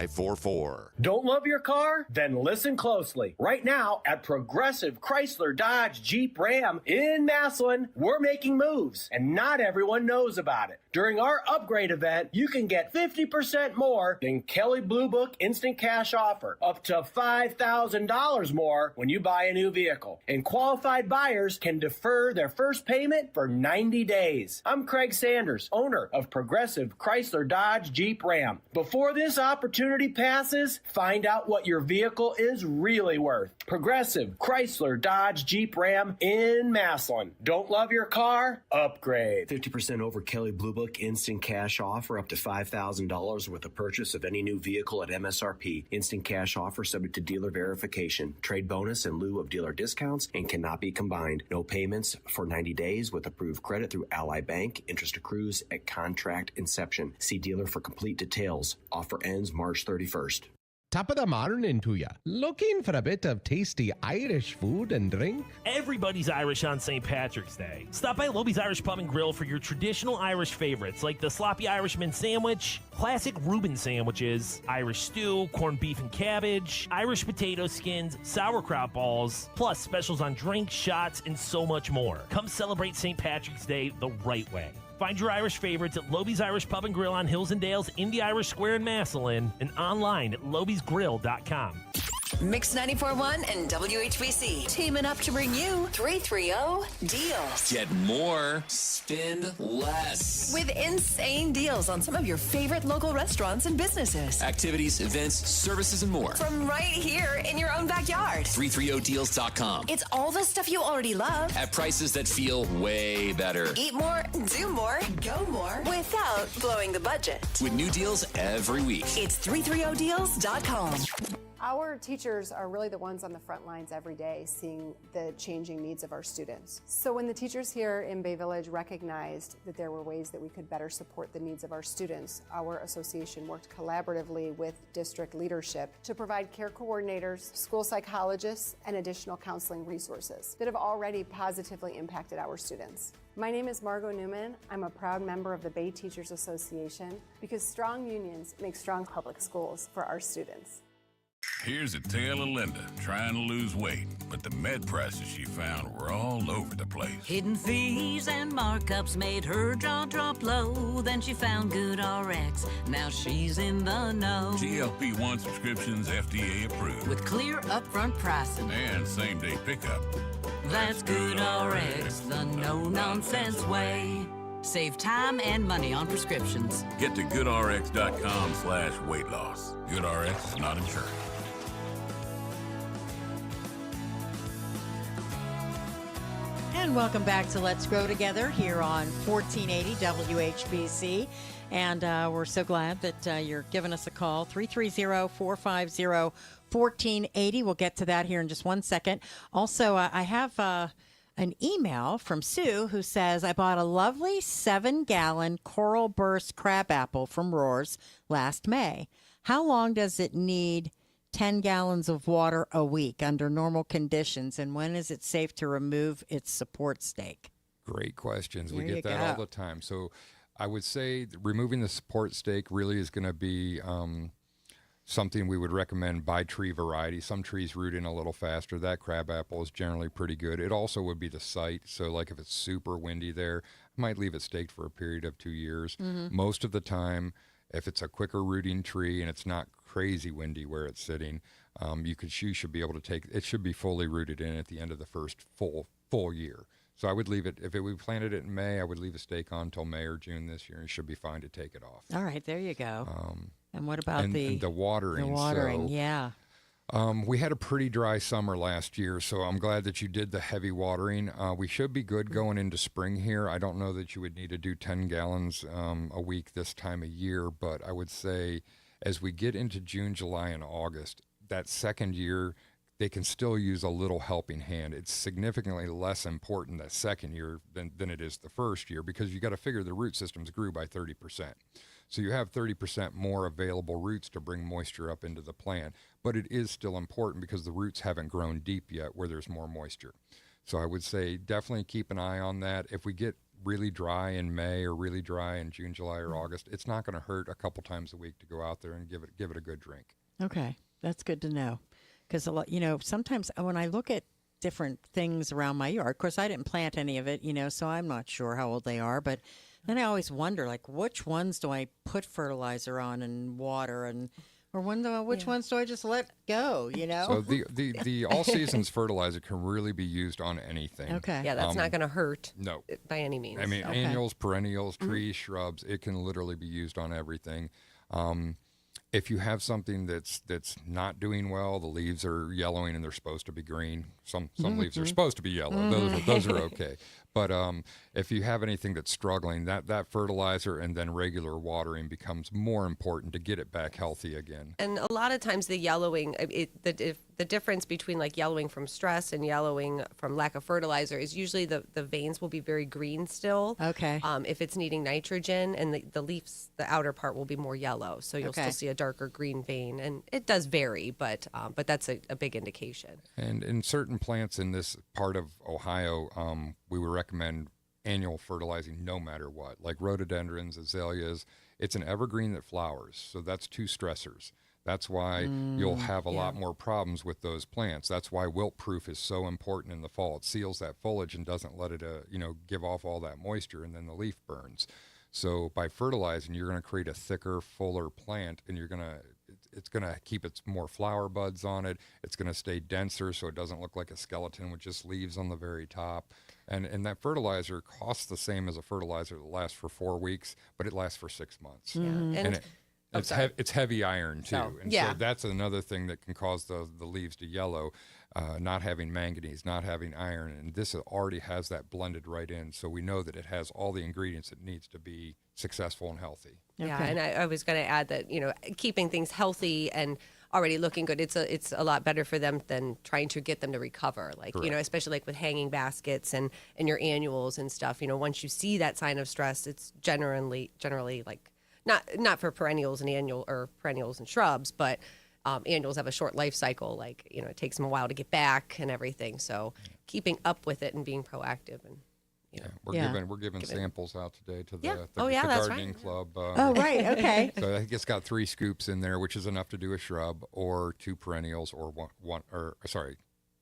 [SPEAKER 8] Don't love your car? Then listen closely. Right now at Progressive Chrysler Dodge Jeep Ram in Massillon, we're making moves, and not everyone knows about it. During our upgrade event, you can get 50% more than Kelley Blue Book Instant Cash Offer, up to $5,000 more when you buy a new vehicle. And qualified buyers can defer their first payment for 90 days. I'm Craig Sanders, owner of Progressive Chrysler Dodge Jeep Ram. Before this opportunity passes, find out what your vehicle is really worth. Progressive Chrysler Dodge Jeep Ram in Massillon. Don't love your car? Upgrade.
[SPEAKER 22] 50% over Kelley Blue Book instant cash offer up to $5,000 worth of purchase of any new vehicle at MSRP. Instant cash offer subject to dealer verification. Trade bonus in lieu of dealer discounts and cannot be combined. No payments for 90 days with approved credit through Ally Bank. Interest accrues at contract inception. See dealer for complete details. Offer ends March 31st.
[SPEAKER 23] Top of the morning to ya. Looking for a bit of tasty Irish food and drink?
[SPEAKER 24] Everybody's Irish on St. Patrick's Day. Stop by Loby's Irish Pub and Grill for your traditional Irish favorites like the Sloppy Irishman sandwich, classic Reuben sandwiches, Irish stew, corned beef and cabbage, Irish potato skins, sauerkraut balls, plus specials on drinks, shots, and so much more. Come celebrate St. Patrick's Day the right way. Find your Irish favorites at Loby's Irish Pub and Grill on Hills and Dales in the Irish Square in Massillon and online at lobysgrill.com.
[SPEAKER 25] Mix 94.1 and WHBC teaming up to bring you 330-DEALS.
[SPEAKER 21] Get more, spend less.
[SPEAKER 25] With insane deals on some of your favorite local restaurants and businesses.
[SPEAKER 21] Activities, events, services, and more.
[SPEAKER 25] From right here in your own backyard.
[SPEAKER 21] 330deals.com.
[SPEAKER 25] It's all the stuff you already love.
[SPEAKER 21] At prices that feel way better.
[SPEAKER 25] Eat more, do more, go more without blowing the budget.
[SPEAKER 21] With new deals every week.
[SPEAKER 25] It's 330deals.com.
[SPEAKER 26] Our teachers are really the ones on the front lines every day seeing the changing needs of our students. So when the teachers here in Bay Village recognized that there were ways that we could better support the needs of our students, our association worked collaboratively with district leadership to provide care coordinators, school psychologists, and additional counseling resources that have already positively impacted our students. My name is Margot Newman. I'm a proud member of the Bay Teachers Association because strong unions make strong public schools for our students.
[SPEAKER 6] Here's a tale of Linda trying to lose weight, but the med prices she found were all over the place.
[SPEAKER 9] Hidden fees and markups made her jaw drop low. Then she found GoodRx. Now she's in the know.
[SPEAKER 6] GLP-1 subscriptions FDA approved.
[SPEAKER 9] With clear upfront pricing.
[SPEAKER 6] And same-day pickup.
[SPEAKER 9] That's GoodRx, the no-nonsense way. Save time and money on prescriptions.
[SPEAKER 6] Get to goodrx.com/weight loss. GoodRx is not insured.
[SPEAKER 1] And welcome back to Let's Grow Together here on 1480 WHBC. And we're so glad that you're giving us a call, 330-450-1480. We'll get to that here in just 1 second. Also, I have an email from Sue who says, I bought a lovely 7-gallon Coral Burst crabapple from Roar's last May. How long does it need 10 gallons of water a week under normal conditions, and when is it safe to remove its support stake?
[SPEAKER 3] Great questions. We
[SPEAKER 1] There
[SPEAKER 3] get
[SPEAKER 1] you
[SPEAKER 3] that
[SPEAKER 1] go.
[SPEAKER 3] all the time. So I would say removing the support stake really is going to be something we would recommend by tree variety. Some trees root in a little faster. That crabapple is generally pretty good. It also would be the site. So like if it's super windy there, I might leave it staked for a period of 2 years.
[SPEAKER 1] Mhm.
[SPEAKER 3] Most of the time, if it's a quicker rooting tree and it's not crazy windy where it's sitting, you should be able to take it. Should be fully rooted in at the end of the first full year. So I would leave it, we planted it in May, I would leave a stake on until May or June this year, and it should be fine to take it off.
[SPEAKER 1] All right, there you go. And what about
[SPEAKER 3] and the watering?
[SPEAKER 1] The watering,
[SPEAKER 3] So,
[SPEAKER 1] yeah.
[SPEAKER 3] we had a pretty dry summer last year, so I'm glad that you did the heavy watering. We should be good going into spring here. I don't know that you would need to do 10 gallons a week this time of year, but I would say as we get into June, July, and August, that second year, they can still use a little helping hand. It's significantly less important that second year than it is the first year, because you got to figure the root systems grew by 30%. So you have 30% more available roots to bring moisture up into the plant, but it is still important because the roots haven't grown deep yet where there's more moisture. So I would say definitely keep an eye on that. If we get really dry in May or really dry in June, July, or August, it's not going to hurt a couple times a week to go out there and give it a good drink.
[SPEAKER 1] Okay, that's good to know. Because sometimes when I look at different things around my yard, of course, I didn't plant any of it, so I'm not sure how old they are. But then I always wonder, like, which ones do I put fertilizer on and water, or which ones do I just let go?
[SPEAKER 3] So the all seasons fertilizer can really be used on anything.
[SPEAKER 1] Okay.
[SPEAKER 2] Yeah, that's not going to hurt.
[SPEAKER 3] No.
[SPEAKER 2] By any means.
[SPEAKER 3] I mean, annuals, perennials, trees, shrubs, it can literally be used on everything. If you have something that's not doing well, the leaves are yellowing and they're supposed to be green. Some leaves are supposed to be yellow. Those are okay. But if you have anything that's struggling, that fertilizer and then regular watering becomes more important to get it back healthy again.
[SPEAKER 2] And a lot of times the yellowing, the difference between like yellowing from stress and yellowing from lack of fertilizer is usually the veins will be very green still.
[SPEAKER 1] Okay.
[SPEAKER 2] If it's needing nitrogen, and the leaves, the outer part will be more yellow. So you'll still see a darker green vein. And it does vary, but that's a big indication.
[SPEAKER 3] And in certain plants in this part of Ohio, we would recommend annual fertilizing no matter what, like rhododendrons, azaleas. It's an evergreen that flowers, so that's two stressors. That's why you'll have a lot more problems with those plants. That's why wilt proof is so important in the fall. It seals that foliage and doesn't let it give off all that moisture, and then the leaf burns. So by fertilizing, you're going to create a thicker, fuller plant, and it's going to keep its more flower buds on it. It's going to stay denser so it doesn't look like a skeleton with just leaves on the very top. And that fertilizer costs the same as a fertilizer that lasts for 4 weeks, but it lasts for 6 months.
[SPEAKER 2] Yeah.
[SPEAKER 3] It's heavy iron too.
[SPEAKER 2] So
[SPEAKER 3] That's another thing that can cause the leaves to yellow, not having manganese, not having iron. And this already has that blended right in. So we know that it has all the ingredients it needs to be successful and healthy.
[SPEAKER 2] Yeah, and I was going to add that, keeping things healthy and already looking good, it's a lot better for them than trying to get them to recover. Like,
[SPEAKER 3] Correct.
[SPEAKER 2] Especially like with hanging baskets and your annuals and stuff, once you see that sign of stress, it's generally like not for perennials and shrubs, but annuals have a short life cycle. Like, it takes them a while to get back and everything. So keeping up with it and being proactive and
[SPEAKER 3] We're giving samples out today to the
[SPEAKER 2] that's
[SPEAKER 3] gardening
[SPEAKER 2] right.
[SPEAKER 3] club.
[SPEAKER 1] Oh, right. Okay.
[SPEAKER 3] So I think it's got 3 scoops in there, which is enough to do a shrub or 2 perennials, or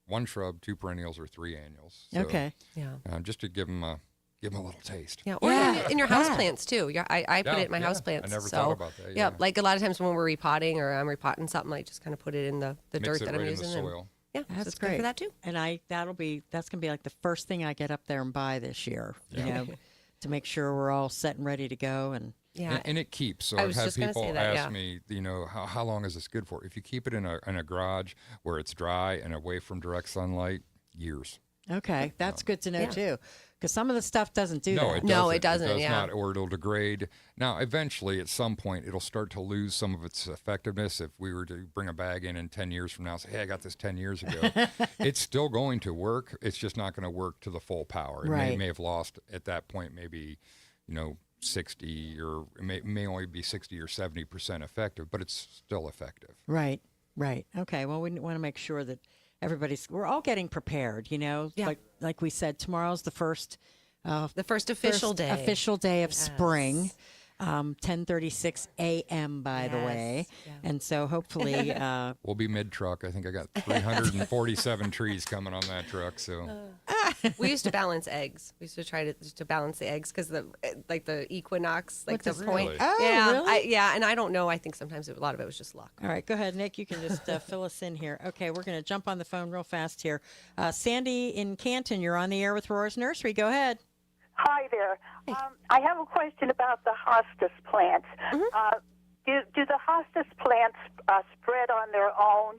[SPEAKER 3] one shrub, 2 perennials, or 3 annuals. So,
[SPEAKER 1] okay.
[SPEAKER 2] Yeah.
[SPEAKER 3] Just to give them a little taste.
[SPEAKER 2] Yeah, or in your houseplants too. Yeah, I put it in my houseplants.
[SPEAKER 3] I never
[SPEAKER 2] so,
[SPEAKER 3] thought about that.
[SPEAKER 2] Yeah, like a lot of times when we're repotting or I'm repotting something, I just kind of put it in the
[SPEAKER 3] Mix
[SPEAKER 2] dirt
[SPEAKER 3] it
[SPEAKER 2] that
[SPEAKER 3] right
[SPEAKER 2] I'm
[SPEAKER 3] in
[SPEAKER 2] using.
[SPEAKER 3] the soil.
[SPEAKER 2] Yeah,
[SPEAKER 1] That's
[SPEAKER 2] so it's
[SPEAKER 1] great
[SPEAKER 2] good for that too.
[SPEAKER 1] And that's gonna be like the first thing I get up there and buy this year. You know, to make sure we're all set and ready to go. And
[SPEAKER 3] and it keeps. So
[SPEAKER 2] I
[SPEAKER 3] I've
[SPEAKER 2] was
[SPEAKER 3] had
[SPEAKER 2] just gonna
[SPEAKER 3] people
[SPEAKER 2] say that,
[SPEAKER 3] ask me, how long is this good for? If you keep it in a garage where it's dry and away from direct sunlight, years.
[SPEAKER 1] Okay, that's good to know too, because some of the stuff doesn't do
[SPEAKER 3] No,
[SPEAKER 1] that.
[SPEAKER 3] it doesn't. It does not, or it'll degrade. Now, eventually, at some point, it'll start to lose some of its effectiveness. If we were to bring a bag in 10 years from now and say, hey, I got this 10 years ago, it's still going to work. It's just not going to work to the full power. It may have lost at that point maybe, 60 or it may only be 60 or 70% effective, but it's still effective.
[SPEAKER 1] Right. Okay, well, we want to make sure that we're all getting prepared, like we said, tomorrow's the first
[SPEAKER 2] official
[SPEAKER 1] day of spring, 10:36 a.m. by the way. And so hopefully
[SPEAKER 3] we'll be mid-truck. I think I got 347 trees coming on that truck. So
[SPEAKER 2] we used to balance eggs. We used to try to balance the eggs because the equinox, like the point.
[SPEAKER 3] Really?
[SPEAKER 1] Oh, really?
[SPEAKER 2] And I don't know. I think sometimes a lot of it was just luck.
[SPEAKER 1] All right, go ahead, Nick. You can just fill us in here. Okay, we're going to jump on the phone real fast here. Sandy in Canton, you're on the air with Roar's Nursery. Go ahead.
[SPEAKER 10] Hi there. I have a question about the hostas plants. Do the hostas plants spread on their own?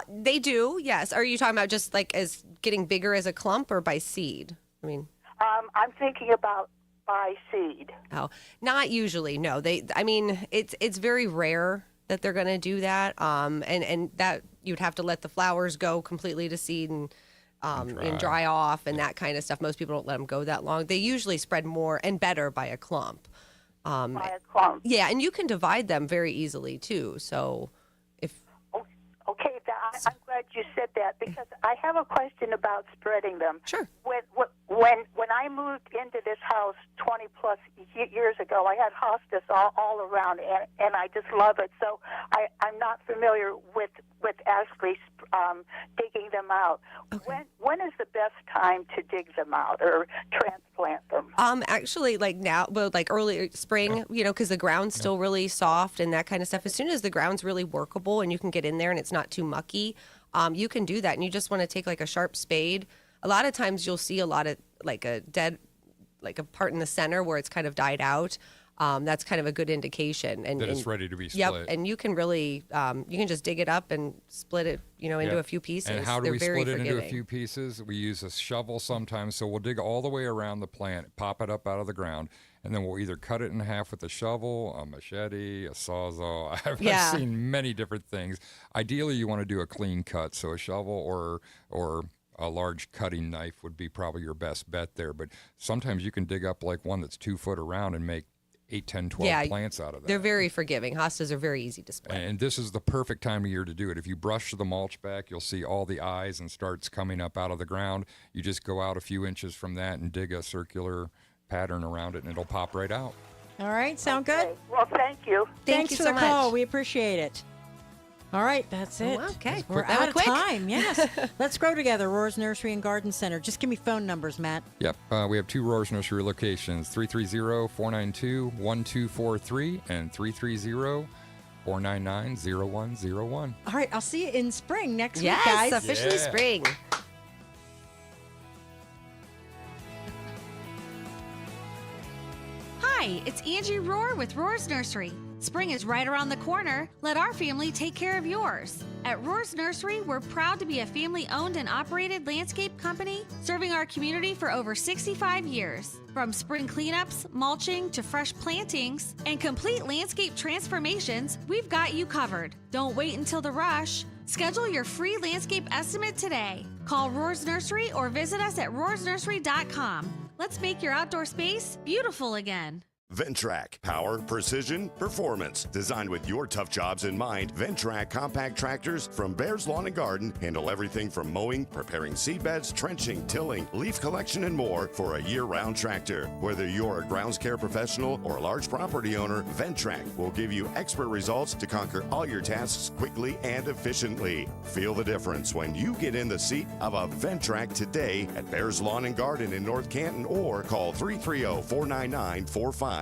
[SPEAKER 2] They do, yes. Are you talking about just like as getting bigger as a clump or by seed? I mean,
[SPEAKER 10] I'm thinking about by seed.
[SPEAKER 2] Oh, not usually. No, it's very rare that they're going to do that. And that you'd have to let the flowers go completely to seed and dry off and that kind of stuff. Most people don't let them go that long. They usually spread more and better by a clump.
[SPEAKER 10] By a clump.
[SPEAKER 2] Yeah, and you can divide them very easily too. So
[SPEAKER 10] Okay, I'm glad you said that because I have a question about spreading them.
[SPEAKER 2] Sure.
[SPEAKER 10] When I moved into this house 20 plus years ago, I had hostas all around, and I just love it. So I'm not familiar with actually digging them out. Okay. When is the best time to dig them out or transplant them?
[SPEAKER 2] Actually, like now, well, like early spring, because the ground's still really soft and that kind of stuff. As soon as the ground's really workable and you can get in there and it's not too mucky, you can do that. And you just want to take like a sharp spade. A lot of times you'll see a lot of like a part in the center where it's kind of died out. That's kind of a good indication. And
[SPEAKER 3] it's ready to be split.
[SPEAKER 2] Yep, and you can really, you can just dig it up and split it, into a few pieces.
[SPEAKER 3] And how do we
[SPEAKER 2] very
[SPEAKER 3] split it
[SPEAKER 2] forgiving.
[SPEAKER 3] into a few pieces? We use a shovel sometimes, so we'll dig all the way around the plant, pop it up out of the ground, and then we'll either cut it in half with a shovel, a machete, a sawzall. I've seen many different things. Ideally, you want to do a clean cut, so a shovel or a large cutting knife would be probably your best bet there. But sometimes you can dig up like one that's 2 foot around and make 8, 10, 12 plants out of that.
[SPEAKER 2] They're very forgiving. Hostas are very easy to split.
[SPEAKER 3] And this is the perfect time of year to do it. If you brush the mulch back, you'll see all the eyes and starts coming up out of the ground. You just go out a few inches from that and dig a circular pattern around it, and it'll pop right out.
[SPEAKER 1] All right, sound good?
[SPEAKER 10] Well, thank you.
[SPEAKER 1] Thanks
[SPEAKER 2] you
[SPEAKER 1] for
[SPEAKER 2] so
[SPEAKER 1] the call.
[SPEAKER 2] much.
[SPEAKER 1] We appreciate it. All right, that's it.
[SPEAKER 2] Okay,
[SPEAKER 1] We're
[SPEAKER 2] that
[SPEAKER 1] out of
[SPEAKER 2] quick.
[SPEAKER 1] time. Yes. Let's grow together. Roar's Nursery and Garden Center. Just give me phone numbers, Matt.
[SPEAKER 3] Yep. We have 2 Roar's Nursery locations, 330-492-1243 and 330-499-0101.
[SPEAKER 1] All right, I'll see you in spring next week,
[SPEAKER 2] Yes,
[SPEAKER 1] guys.
[SPEAKER 2] officially spring.
[SPEAKER 4] Hi, it's Angie Roar with Roar's Nursery. Spring is right around the corner. Let our family take care of yours. At Roar's Nursery, we're proud to be a family-owned and operated landscape company serving our community for over 65 years. From spring cleanups, mulching, to fresh plantings, and complete landscape transformations, we've got you covered. Don't wait until the rush. Schedule your free landscape estimate today. Call Roar's Nursery or visit us at roarsnursery.com. Let's make your outdoor space beautiful again.
[SPEAKER 5] Ventrac, power, precision, performance. Designed with your tough jobs in mind, Ventrac compact tractors from Bears Lawn and Garden handle everything from mowing, preparing seedbeds, trenching, tilling, leaf collection, and more for a year-round tractor. Whether you're a grounds care professional or a large property owner, Ventrac will give you expert results to conquer all your tasks quickly and efficiently. Feel the difference when you get in the seat of a Ventrac today at Bears Lawn and Garden in North Canton or call 330-499-4544.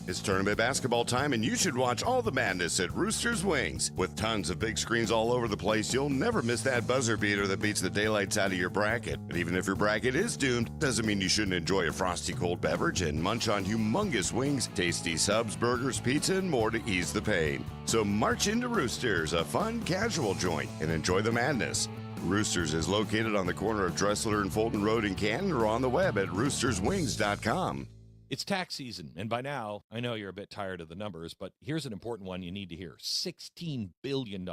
[SPEAKER 5] It's tournament basketball time, and you should watch all the madness at Rooster's Wings. With tons of big screens all over the place, you'll never miss that buzzer beater that beats the daylights out of your bracket. But even if your bracket is doomed, doesn't mean you shouldn't enjoy a frosty cold beverage and munch on humongous wings, tasty subs, burgers, pizza, and more to ease the pain. So march into Rooster's, a fun, casual joint, and enjoy the madness. Roosters is located on the corner of Dressler and Fulton Road in Canton or on the web at roosterswings.com.
[SPEAKER 11] It's tax season, and by now, I know you're a bit tired of the numbers, but here's an important one you need to hear. $16 billion.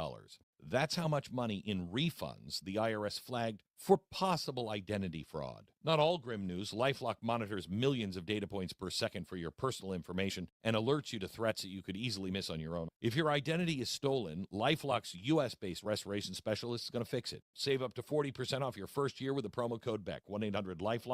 [SPEAKER 11] That's how much money in refunds the IRS flagged for possible identity fraud. Not all grim news. LifeLock monitors millions of data points per second for your personal information and alerts you to threats that you could easily miss on your own. If your identity is stolen, LifeLock's U.S.-based restoration specialist is going to fix it. Save up to 40% off your first year with the promo code BECK. 1-800-LifeLock.